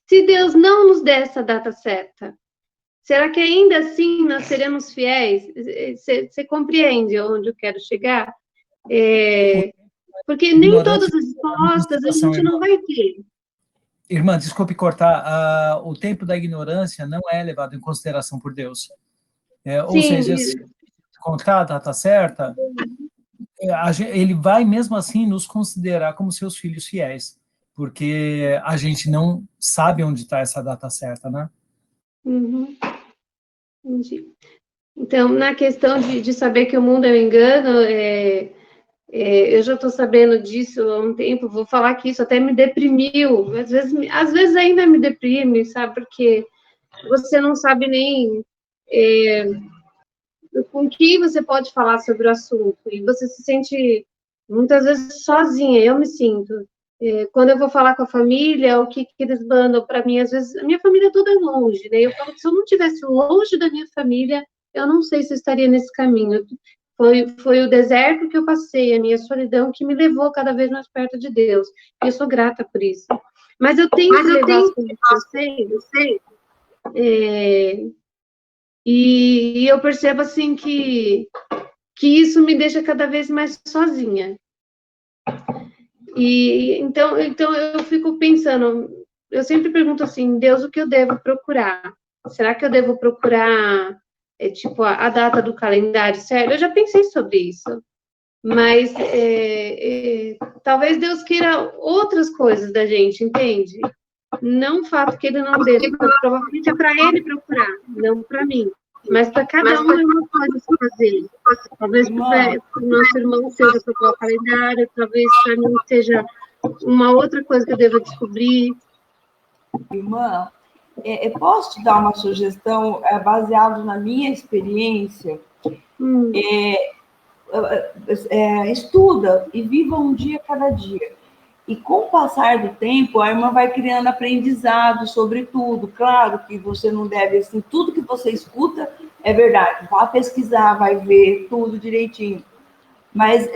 se Deus não nos der essa data certa, será que ainda assim nós seremos fiéis? Você compreende onde eu quero chegar? Porque nem todas as respostas a gente não vai ter. Irmã, desculpe cortar, o tempo da ignorância não é levado em consideração por Deus. Ou seja, se encontrar a data certa, ele vai mesmo assim nos considerar como seus filhos fiéis, porque a gente não sabe onde está essa data certa, né? Uhum. Entendi. Então, na questão de saber que o mundo é um engano, eu já estou sabendo disso há um tempo, vou falar que isso até me deprimiu, às vezes ainda me deprime, sabe, porque você não sabe nem com quem você pode falar sobre o assunto, e você se sente muitas vezes sozinha, eu me sinto. Quando eu vou falar com a família, o que eles mandam para mim, às vezes, a minha família toda é longe, né? Eu falo que se eu não estivesse longe da minha família, eu não sei se eu estaria nesse caminho. Foi o deserto que eu passei, a minha solidão, que me levou cada vez mais perto de Deus. E eu sou grata por isso. Mas eu tenho que levar as coisas que eu sei, E eu percebo, assim, que isso me deixa cada vez mais sozinha. E então eu fico pensando, eu sempre pergunto assim, Deus, o que eu devo procurar? Será que eu devo procurar, tipo, a data do calendário? Sério, eu já pensei sobre isso. Mas talvez Deus queira outras coisas da gente, entende? Não o fato que ele não deixa, provavelmente é para ele procurar, não para mim. Mas para cada um é uma coisa a se fazer. Talvez para o nosso irmão seja procurar o calendário, talvez para mim seja uma outra coisa que eu deva descobrir. Irmã, eu posso te dar uma sugestão baseado na minha experiência? Estuda e viva um dia cada dia. E com o passar do tempo, a irmã vai criando aprendizado sobre tudo. Claro que você não deve, assim, tudo que você escuta é verdade. Vá pesquisar, vai ver tudo direitinho. Mas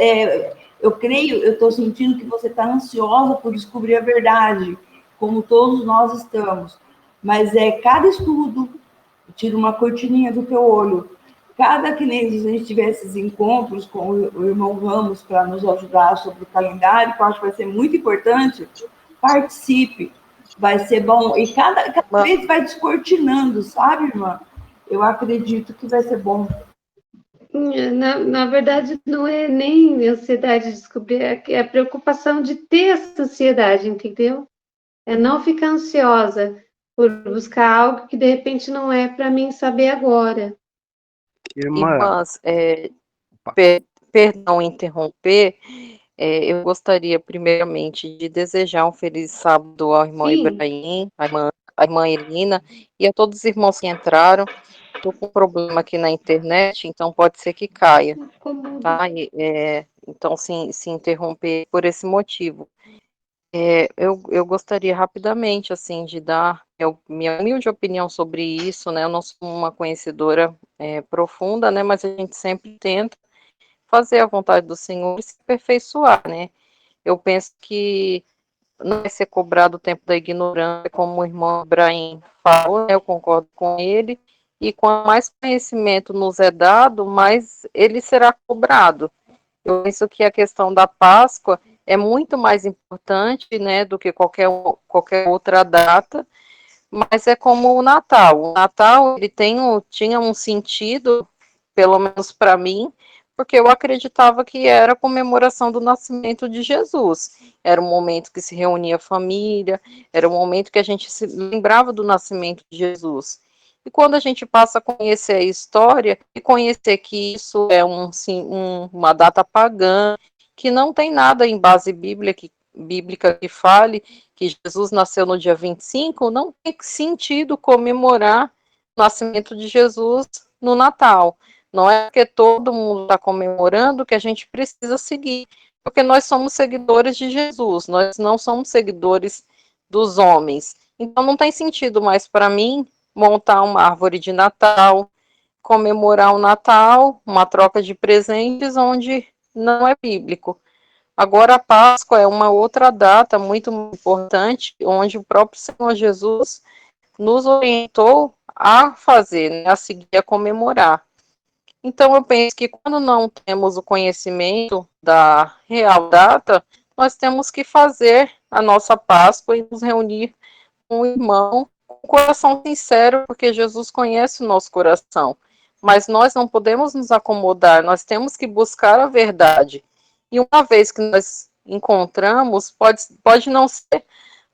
eu creio, eu estou sentindo que você está ansiosa por descobrir a verdade, como todos nós estamos. Mas cada estudo tira uma cortininha do teu olho. Cada que nem a gente tiver esses encontros com o irmão Ramos para nos ajudar sobre o calendário, que eu acho que vai ser muito importante, participe, vai ser bom. E cada vez vai descortinando, sabe, irmã? Eu acredito que vai ser bom. Na verdade, não é nem ansiedade de descobrir, é a preocupação de ter essa ansiedade, entendeu? É não ficar ansiosa por buscar algo que de repente não é para mim saber agora. Irmãs, perdão interromper, eu gostaria primeiramente de desejar um feliz sábado ao irmão Ibrahim, à irmã Elina e a todos os irmãos que entraram. Estou com um problema aqui na internet, então pode ser que caia, tá? Então, se interromper por esse motivo. Eu gostaria rapidamente, assim, de dar minha humilde opinião sobre isso, né? Eu não sou uma conhecedora profunda, né? Mas a gente sempre tenta fazer a vontade do Senhor e se aperfeiçoar, né? Eu penso que não vai ser cobrado o tempo da ignorância, como o irmão Ibrahim falou, né? Eu concordo com ele, e quanto mais conhecimento nos é dado, mais ele será cobrado. Eu penso que a questão da Páscoa é muito mais importante, né, do que qualquer outra data, mas é como o Natal. O Natal, ele tinha um sentido, pelo menos para mim, porque eu acreditava que era a comemoração do nascimento de Jesus. Era um momento que se reunia a família, era um momento que a gente se lembrava do nascimento de Jesus. E quando a gente passa a conhecer a história e conhecer que isso é uma data pagã, que não tem nada em base bíblica que fale que Jesus nasceu no dia 25, não tem sentido comemorar o nascimento de Jesus no Natal. Não é porque todo mundo está comemorando que a gente precisa seguir, porque nós somos seguidores de Jesus, nós não somos seguidores dos homens. Então não tem sentido mais para mim montar uma árvore de Natal, comemorar o Natal, uma troca de presentes onde não é bíblico. Agora a Páscoa é uma outra data muito importante, onde o próprio Senhor Jesus nos orientou a fazer, né, a seguir, a comemorar. Então eu penso que quando não temos o conhecimento da real data, nós temos que fazer a nossa Páscoa e nos reunir com o irmão com o coração sincero, porque Jesus conhece o nosso coração. Mas nós não podemos nos acomodar, nós temos que buscar a verdade. E uma vez que nós encontramos, pode não ser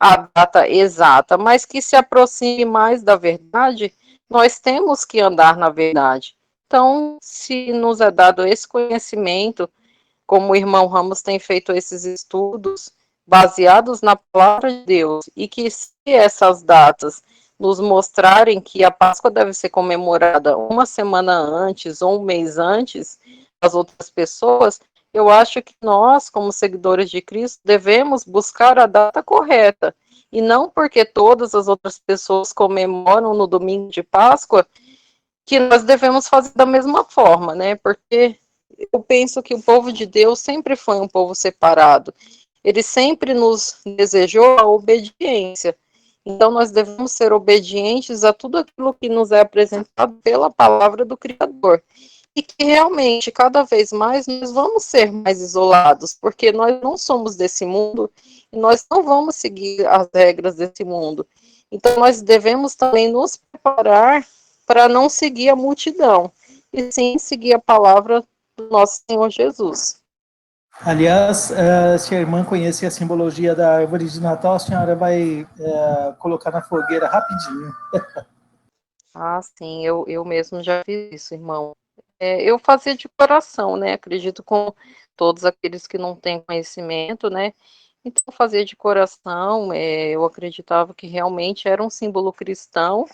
a data exata, mas que se aproxime mais da verdade, nós temos que andar na verdade. Então, se nos é dado esse conhecimento, como o irmão Ramos tem feito esses estudos baseados na palavra de Deus, e que se essas datas nos mostrarem que a Páscoa deve ser comemorada uma semana antes ou um mês antes das outras pessoas, eu acho que nós, como seguidores de Cristo, devemos buscar a data correta, e não porque todas as outras pessoas comemoram no domingo de Páscoa, que nós devemos fazer da mesma forma, né? Porque eu penso que o povo de Deus sempre foi um povo separado. Ele sempre nos desejou a obediência. Então, nós devemos ser obedientes a tudo aquilo que nos é apresentado pela palavra do Criador. E que realmente, cada vez mais, nós vamos ser mais isolados, porque nós não somos desse mundo e nós não vamos seguir as regras desse mundo. Então, nós devemos também nos preparar para não seguir a multidão, e sim seguir a palavra do nosso Senhor Jesus. Aliás, se a irmã conhecer a simbologia da árvore de Natal, a senhora vai colocar na fogueira rapidinho. Ah, sim, eu mesmo já fiz isso, irmão. Eu fazia de coração, né? Acredito com todos aqueles que não têm conhecimento, né? Então, eu fazia de coração, eu acreditava que realmente era um símbolo cristão,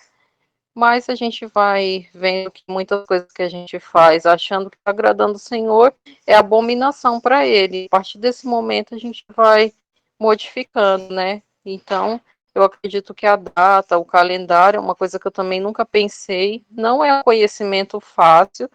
mas a gente vai vendo que muitas coisas que a gente faz achando que está agradando o Senhor é abominação para Ele. A partir desse momento, a gente vai modificando, né? Então, eu acredito que a data, o calendário é uma coisa que eu também nunca pensei, não é um conhecimento fácil,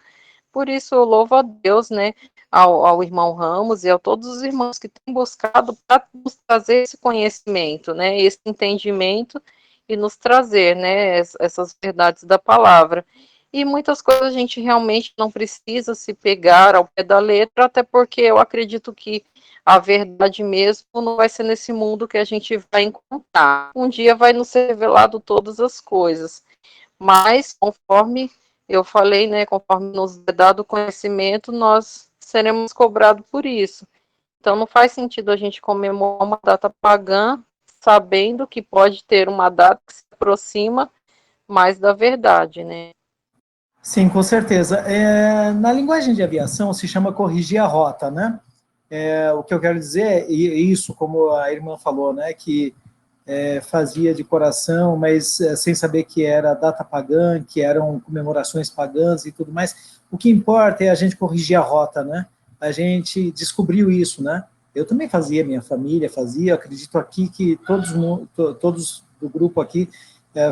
por isso eu louvo a Deus, né, ao irmão Ramos e a todos os irmãos que têm buscado para nos trazer esse conhecimento, né, esse entendimento e nos trazer, né, essas verdades da palavra. E muitas coisas a gente realmente não precisa se pegar ao pé da letra, até porque eu acredito que a verdade mesmo não vai ser nesse mundo que a gente vai encontrar. Um dia vai nos ser revelado todas as coisas, mas conforme eu falei, né, conforme nos é dado conhecimento, nós seremos cobrados por isso. Então não faz sentido a gente comemorar uma data pagã, sabendo que pode ter uma data que se aproxima mais da verdade, né? Sim, com certeza. Na linguagem de aviação se chama corrigir a rota, né? O que eu quero dizer é isso, como a irmã falou, né? Que fazia de coração, mas sem saber que era data pagã, que eram comemorações pagãs e tudo mais. O que importa é a gente corrigir a rota, né? A gente descobriu isso, né? Eu também fazia, minha família fazia, acredito aqui que todos do grupo aqui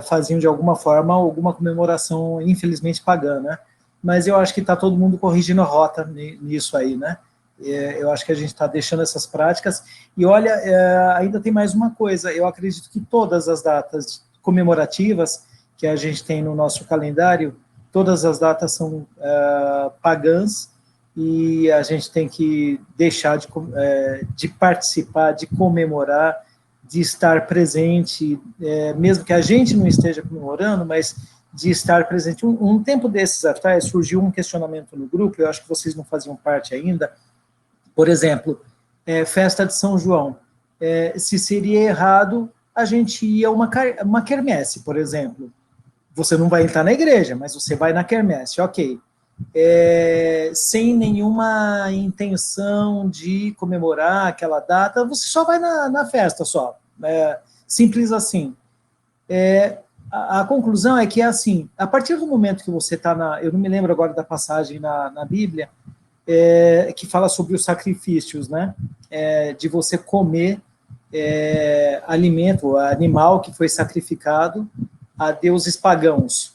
faziam de alguma forma alguma comemoração, infelizmente pagã, né? Mas eu acho que está todo mundo corrigindo a rota nisso aí, né? Eu acho que a gente está deixando essas práticas. E olha, ainda tem mais uma coisa, eu acredito que todas as datas comemorativas que a gente tem no nosso calendário, todas as datas são pagãs, e a gente tem que deixar de participar, de comemorar, de estar presente, mesmo que a gente não esteja comemorando, mas de estar presente. Um tempo desses atrás surgiu um questionamento no grupo, eu acho que vocês não faziam parte ainda. Por exemplo, festa de São João. Se seria errado a gente ir a uma quermesse, por exemplo. Você não vai entrar na igreja, mas você vai na quermesse, ok. Sem nenhuma intenção de comemorar aquela data, você só vai na festa, só. Simples assim. A conclusão é que é assim, a partir do momento que você está eu não me lembro agora da passagem na Bíblia, que fala sobre os sacrifícios, né? De você comer alimento, animal que foi sacrificado a deuses pagãos,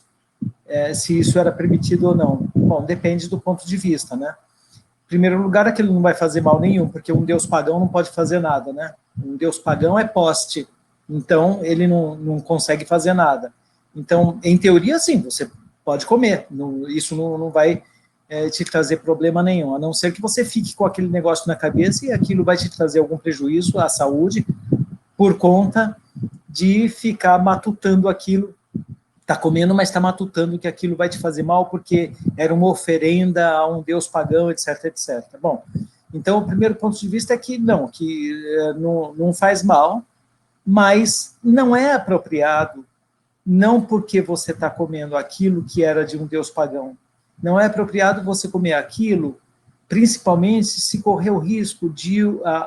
se isso era permitido ou não. Bom, depende do ponto de vista, né? Em primeiro lugar, aquilo não vai fazer mal nenhum, porque um deus pagão não pode fazer nada, né? Um deus pagão é poste, então ele não consegue fazer nada. Então, em teoria, sim, você pode comer, isso não vai te trazer problema nenhum, a não ser que você fique com aquele negócio na cabeça e aquilo vai te trazer algum prejuízo à saúde por conta de ficar matutando aquilo, está comendo, mas está matutando que aquilo vai te fazer mal porque era uma oferenda a um deus pagão, etc, etc. Bom, então o primeiro ponto de vista é que não faz mal, mas não é apropriado, não porque você está comendo aquilo que era de um deus pagão. Não é apropriado você comer aquilo, principalmente se correr o risco de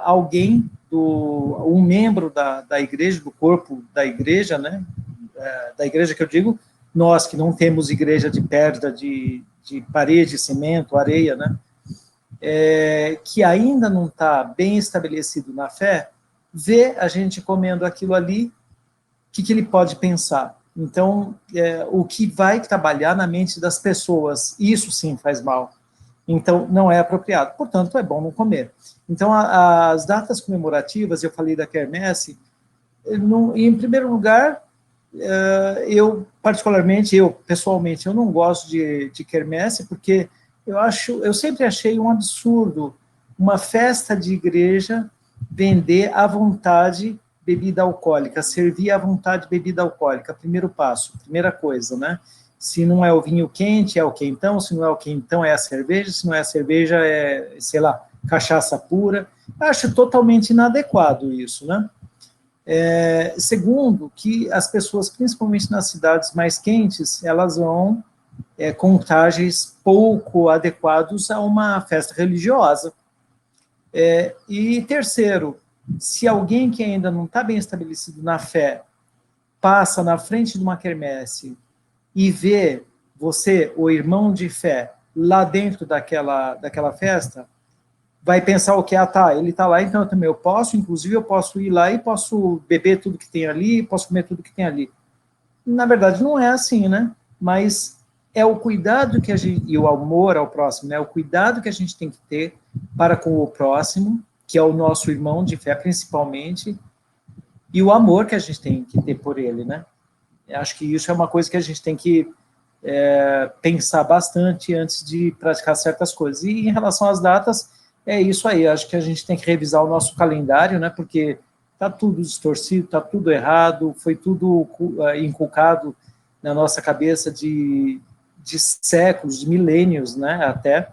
alguém, um membro da igreja, do corpo da igreja, né? Da igreja que eu digo, nós que não temos igreja de pedra, de parede, cimento, areia, né? Que ainda não está bem estabelecido na fé, vê a gente comendo aquilo ali, o que ele pode pensar? Então, o que vai trabalhar na mente das pessoas, isso sim faz mal. Então, não é apropriado. Portanto, é bom não comer. Então, as datas comemorativas, eu falei da quermesse, em primeiro lugar, particularmente, pessoalmente, eu não gosto de quermesse, porque eu sempre achei um absurdo uma festa de igreja vender à vontade bebida alcoólica, servir à vontade bebida alcoólica, primeiro passo, primeira coisa, né? Se não é o vinho quente, é o quentão, se não é o quentão, é a cerveja, se não é a cerveja, é, sei lá, cachaça pura. Acho totalmente inadequado isso, né? Segundo, que as pessoas, principalmente nas cidades mais quentes, elas vão com trajes pouco adequados a uma festa religiosa. E terceiro, se alguém que ainda não está bem estabelecido na fé passa na frente de uma quermesse e vê você, o irmão de fé, lá dentro daquela festa, vai pensar o que? Ah, tá, ele está lá, então eu também eu posso, inclusive eu posso ir lá e posso beber tudo que tem ali, posso comer tudo que tem ali. Na verdade, não é assim, né? Mas é o cuidado que a gente, e o amor ao próximo, né? O cuidado que a gente tem que ter para com o próximo, que é o nosso irmão de fé, principalmente, e o amor que a gente tem que ter por ele, né? Eu acho que isso é uma coisa que a gente tem que pensar bastante antes de praticar certas coisas. E em relação às datas, é isso aí. Acho que a gente tem que revisar o nosso calendário, né? Porque está tudo distorcido, está tudo errado, foi tudo inculcado na nossa cabeça de séculos, de milênios, né? Até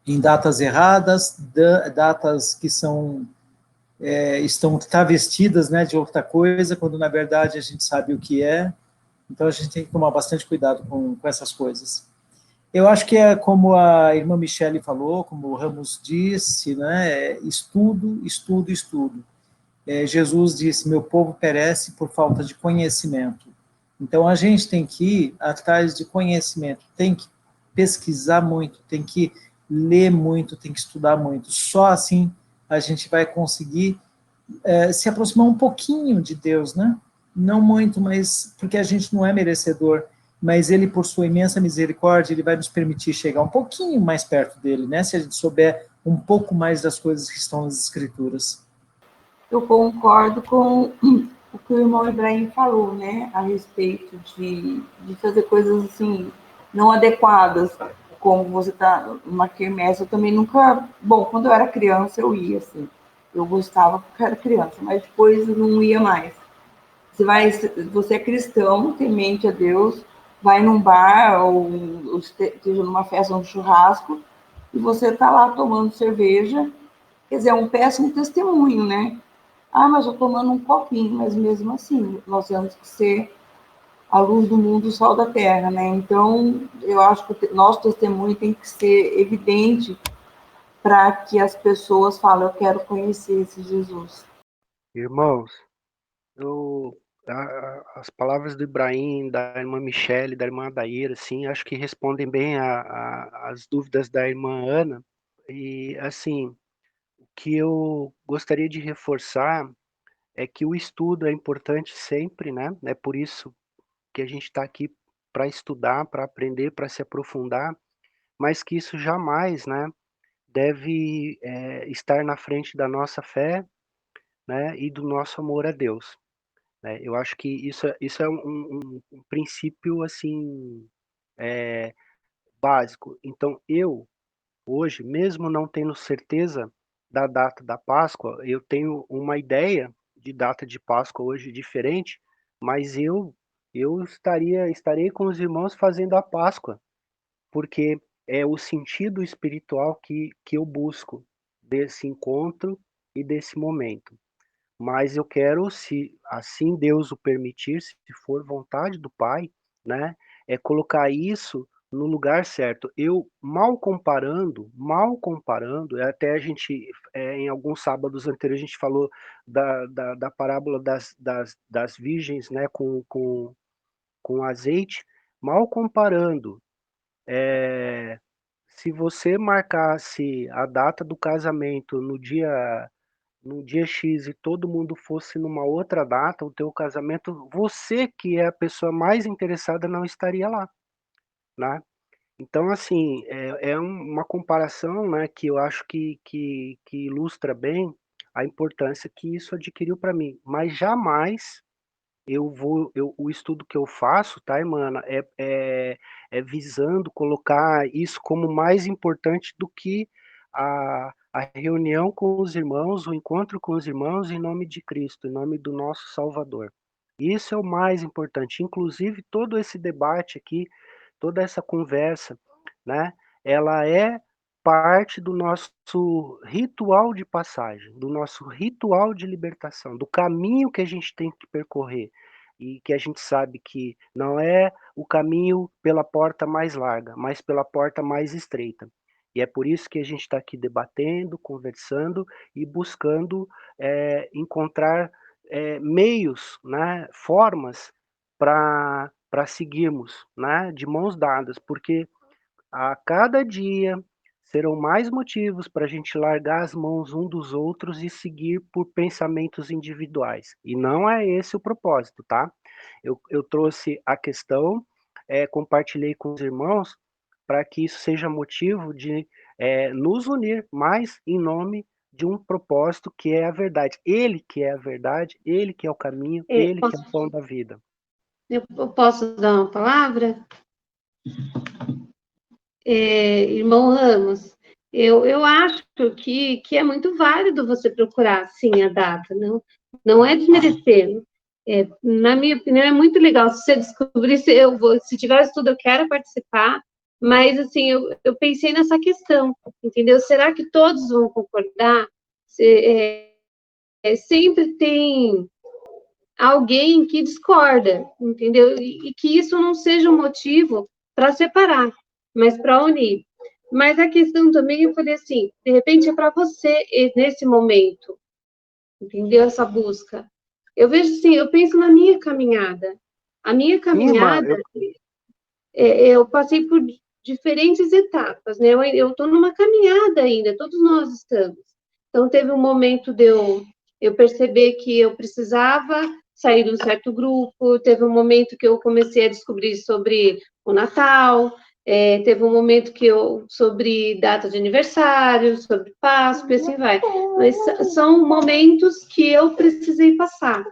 em datas erradas, datas que estão travestidas, né, de outra coisa, quando na verdade a gente sabe o que é. Então a gente tem que tomar bastante cuidado com essas coisas. Eu acho que é como a irmã Michele falou, como o Ramos disse, né, estudo, estudo, estudo. Jesus disse, meu povo perece por falta de conhecimento. Então a gente tem que ir atrás de conhecimento, tem que pesquisar muito, tem que ler muito, tem que estudar muito. Só assim a gente vai conseguir se aproximar um pouquinho de Deus, né? Não muito, mas porque a gente não é merecedor, mas ele, por sua imensa misericórdia, ele vai nos permitir chegar um pouquinho mais perto dele, né? Se a gente souber um pouco mais das coisas que estão nas Escrituras. Eu concordo com o que o irmão Ibrahim falou, né, a respeito de fazer coisas assim não adequadas, como você está numa quermesse. Eu também nunca, bom, quando eu era criança eu ia assim, eu gostava porque eu era criança, mas depois eu não ia mais. Você é cristão, temente a Deus, vai num bar ou esteja numa festa, um churrasco, e você está lá tomando cerveja, quer dizer, é um péssimo testemunho, né? Ah, mas eu tomando um copinho, mas mesmo assim, nós temos que ser a luz do mundo, o sol da terra, né? Então, eu acho que o nosso testemunho tem que ser evidente para que as pessoas falem, eu quero conhecer esse Jesus. Irmãos, as palavras do Ibrahim, da irmã Michele, da irmã Adair, assim, acho que respondem bem as dúvidas da irmã Ana. E, assim, o que eu gostaria de reforçar é que o estudo é importante sempre, né? É por isso que a gente está aqui para estudar, para aprender, para se aprofundar, mas que isso jamais, né, deve estar na frente da nossa fé, né, e do nosso amor a Deus. Né? Eu acho que isso é um princípio assim básico. Então eu hoje, mesmo não tendo certeza da data da Páscoa, eu tenho uma ideia de data de Páscoa hoje diferente, mas eu estarei com os irmãos fazendo a Páscoa, porque é o sentido espiritual que eu busco desse encontro e desse momento. Mas eu quero, se assim Deus o permitir, se for vontade do Pai, né, é colocar isso no lugar certo. Eu mal comparando, até a gente, em alguns sábados anteriores, a gente falou da parábola das virgens, né, com azeite, mal comparando. Se você marcasse a data do casamento no dia X e todo mundo fosse numa outra data, o teu casamento, você que é a pessoa mais interessada não estaria lá, né? Então, assim, uma comparação, né, que eu acho que ilustra bem a importância que isso adquiriu para mim, mas jamais o estudo que eu faço, tá, irmã, é visando colocar isso como mais importante do que a reunião com os irmãos, o encontro com os irmãos em nome de Cristo, em nome do nosso Salvador. Isso é o mais importante. Inclusive, todo esse debate aqui, toda essa conversa, né, ela é parte do nosso ritual de passagem, do nosso ritual de libertação, do caminho que a gente tem que percorrer e que a gente sabe que não é o caminho pela porta mais larga, mas pela porta mais estreita. E é por isso que a gente está aqui debatendo, conversando e buscando encontrar meios, né, formas para seguirmos, né, de mãos dadas, porque a cada dia serão mais motivos para a gente largar as mãos um dos outros e seguir por pensamentos individuais. E não é esse o propósito, tá? Eu trouxe a questão, compartilhei com os irmãos, para que isso seja motivo de nos unir mais em nome de um propósito que é a verdade. Ele que é a verdade, ele que é o caminho, ele que é o pão da vida. Eu posso dar uma palavra? Irmão Ramos, eu acho que é muito válido você procurar, sim, a data, não é desmerecendo. Na minha opinião, é muito legal. Se você descobrir, se tiver estudo, eu quero participar, mas, assim, eu pensei nessa questão, entendeu? Será que todos vão concordar? Sempre tem alguém que discorda, entendeu? E que isso não seja um motivo para separar, mas para unir. Mas a questão também, eu falei assim, de repente é para você nesse momento, entendeu? Essa busca. Eu vejo assim, eu penso na minha caminhada. A minha caminhada, eu passei por diferentes etapas, né? Eu estou numa caminhada ainda, todos nós estamos. Então, teve um momento de eu perceber que eu precisava sair de um certo grupo, teve um momento que eu comecei a descobrir sobre o Natal, teve um momento que sobre data de aniversário, sobre Páscoa, e assim vai. Mas são momentos que eu precisei passar,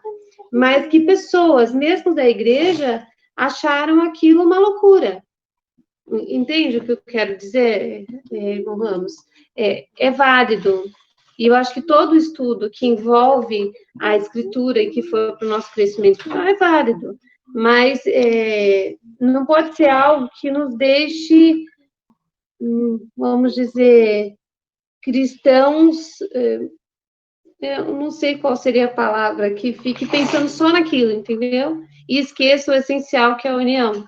mas que pessoas, mesmo da igreja, acharam aquilo uma loucura. Entende o que eu quero dizer, irmão Ramos? É válido. E eu acho que todo estudo que envolve a escritura e que for para o nosso crescimento é válido. Mas não pode ser algo que nos deixe, vamos dizer, cristãos, eu não sei qual seria a palavra, que fique pensando só naquilo, entendeu? E esqueça o essencial, que é a união.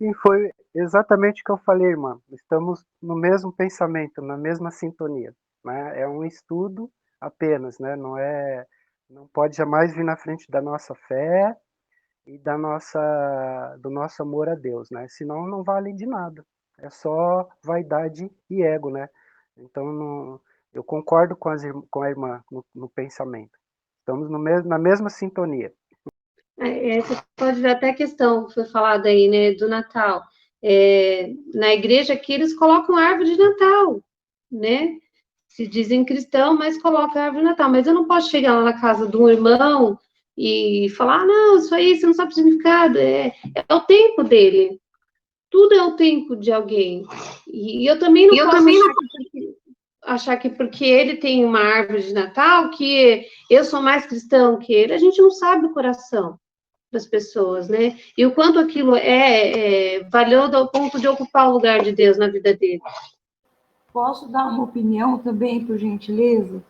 E foi exatamente o que eu falei, irmã. Estamos no mesmo pensamento, na mesma sintonia, né? É um estudo apenas, né? Não pode jamais vir na frente da nossa fé e do nosso amor a Deus, né? Senão não vale de nada. É só vaidade e ego, né? Então eu concordo com a irmã no pensamento. Estamos na mesma sintonia. Você pode ver até a questão que foi falada aí, né, do Natal. Na igreja aqui eles colocam árvore de Natal, né? Se dizem cristão, mas colocam árvore de Natal. Mas eu não posso chegar lá na casa de um irmão e falar, não, isso aí você não sabe o significado. É o tempo dele. Tudo é o tempo de alguém. E eu também não posso achar que porque ele tem uma árvore de Natal, que eu sou mais cristão que ele. A gente não sabe o coração das pessoas, né? E o quanto aquilo é valioso ao ponto de ocupar o lugar de Deus na vida dele. Posso dar uma opinião também, por gentileza?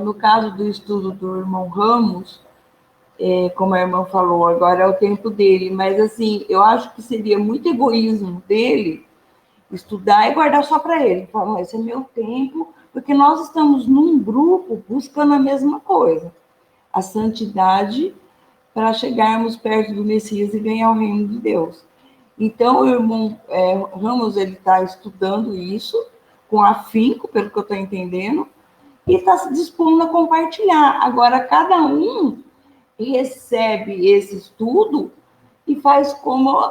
No caso do estudo do irmão Ramos, como a irmã falou, agora é o tempo dele, mas assim, eu acho que seria muito egoísmo dele estudar e guardar só para ele. Falar, esse é meu tempo, porque nós estamos num grupo buscando a mesma coisa, a santidade, para chegarmos perto do Messias e ganhar o reino de Deus. Então, o irmão Ramos, ele está estudando isso com afinco, pelo que eu estou entendendo, e está se dispondo a compartilhar. Agora, cada um recebe esse estudo e faz como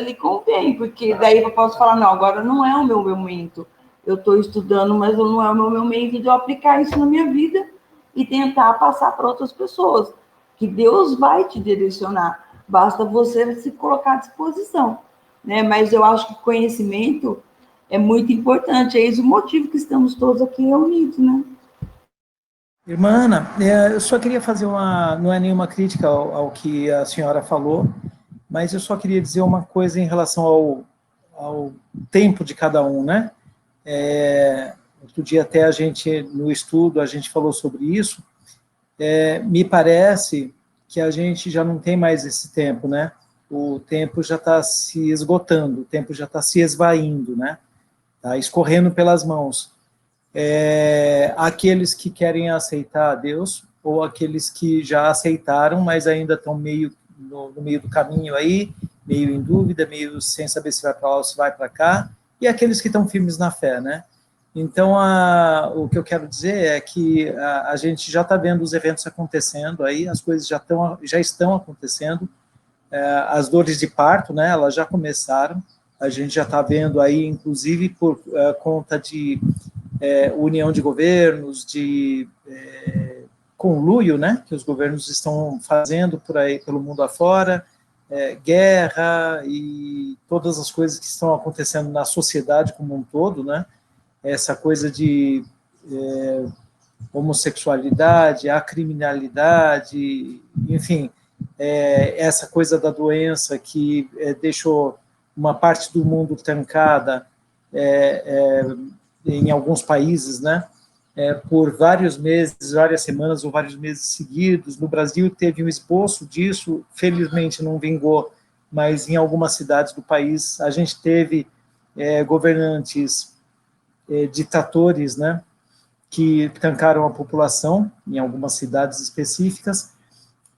lhe convém, porque daí eu posso falar, não, agora não é o meu momento, eu estou estudando, mas não é o meu momento de eu aplicar isso na minha vida e tentar passar para outras pessoas, que Deus vai te direcionar, basta você se colocar à disposição, né? Mas eu acho que conhecimento é muito importante, é esse o motivo que estamos todos aqui reunidos, né? Irmã Ana, eu só queria fazer não é nenhuma crítica ao que a senhora falou, mas eu só queria dizer uma coisa em relação ao tempo de cada um, né? Outro dia até no estudo, a gente falou sobre isso. Me parece que a gente já não tem mais esse tempo, né? O tempo já está se esgotando, o tempo já está se esvaindo, né? Está escorrendo pelas mãos. Aqueles que querem aceitar a Deus, ou aqueles que já aceitaram, mas ainda estão no meio do caminho aí, meio em dúvida, meio sem saber se vai para lá ou se vai para cá, e aqueles que estão firmes na fé, né? Então, o que eu quero dizer é que a gente já está vendo os eventos acontecendo aí, as coisas já estão acontecendo, as dores de parto, né, elas já começaram, a gente já está vendo aí, inclusive por conta de união de governos, de conluio, né, que os governos estão fazendo por aí, pelo mundo afora, guerra e todas as coisas que estão acontecendo na sociedade como um todo, né, essa coisa de homossexualidade, a criminalidade, enfim, essa coisa da doença que deixou uma parte do mundo trancada em alguns países, né, por vários meses, várias semanas ou vários meses seguidos. No Brasil teve um esboço disso, felizmente não vingou, mas em algumas cidades do país a gente teve governantes ditadores, né, que trancaram a população em algumas cidades específicas,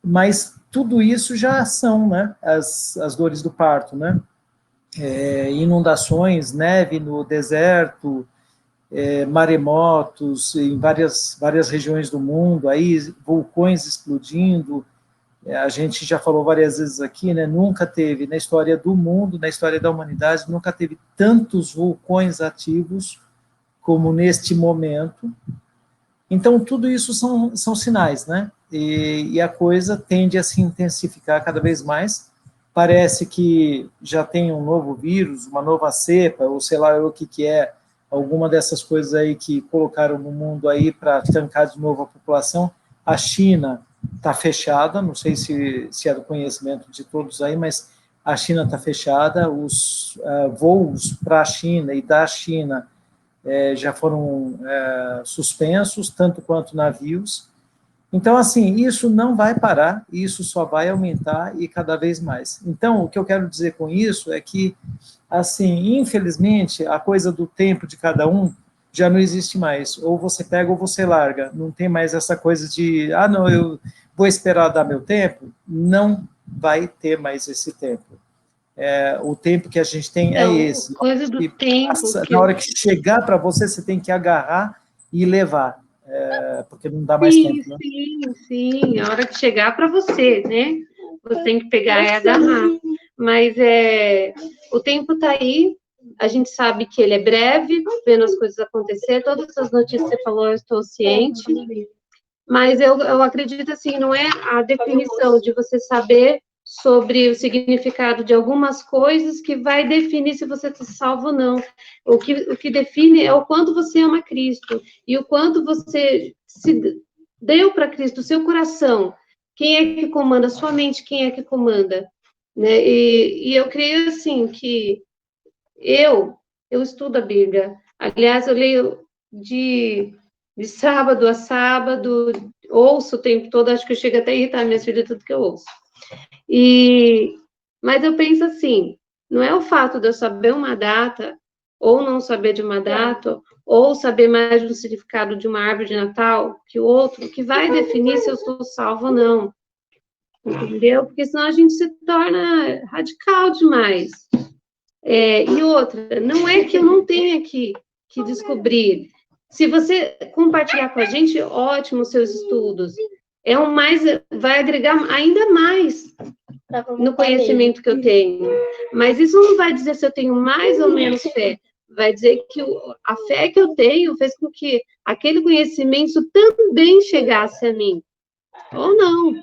mas tudo isso já são, né, as dores do parto, né, inundações, neve no deserto, maremotos em várias regiões do mundo, aí vulcões explodindo. A gente já falou várias vezes aqui, né, nunca teve na história do mundo, na história da humanidade, nunca teve tantos vulcões ativos como neste momento. Então, tudo isso são sinais, né? E a coisa tende a se intensificar cada vez mais. Parece que já tem um novo vírus, uma nova cepa, ou sei lá o que é, alguma dessas coisas aí que colocaram no mundo aí para trancar de novo a população. A China está fechada, não sei se é do conhecimento de todos aí, mas a China está fechada, os voos para a China e da China já foram suspensos, tanto quanto navios. Então, assim, isso não vai parar, isso só vai aumentar e cada vez mais. Então, o que eu quero dizer com isso é que, assim, infelizmente, a coisa do tempo de cada um já não existe mais. Ou você pega ou você larga. Não tem mais essa coisa de, não, eu vou esperar dar meu tempo. Não vai ter mais esse tempo. O tempo que a gente tem é esse. Coisa do tempo. Na hora que chegar para você, você tem que agarrar e levar, porque não dá mais tempo. Né? Sim, a hora que chegar para você, né? Você tem que pegar e agarrar. Mas o tempo está aí, a gente sabe que ele é breve, vendo as coisas acontecer, todas essas notícias que você falou, eu estou ciente. Mas eu acredito assim, não é a definição de você saber sobre o significado de algumas coisas que vai definir se você está salvo ou não. O que define é o quanto você ama Cristo e o quanto você se deu para Cristo, o seu coração. Quem é que comanda? A sua mente, quem é que comanda? Né? E eu creio assim que eu estudo a Bíblia. Aliás, eu leio de sábado a sábado, ouço o tempo todo, acho que eu chego até a irritar minhas filhas tudo que eu ouço. Mas eu penso assim, não é o fato de eu saber uma data, ou não saber de uma data, ou saber mais do significado de uma árvore de Natal que o outro, que vai definir se eu sou salvo ou não. Entendeu? Porque senão a gente se torna radical demais. E outra, não é que eu não tenha que descobrir. Se você compartilhar com a gente, ótimo, os seus estudos. Vai agregar ainda mais no conhecimento que eu tenho. Mas isso não vai dizer se eu tenho mais ou menos fé. vai dizer que a fé que eu tenho fez com que aquele conhecimento também chegasse a mim. Ou não.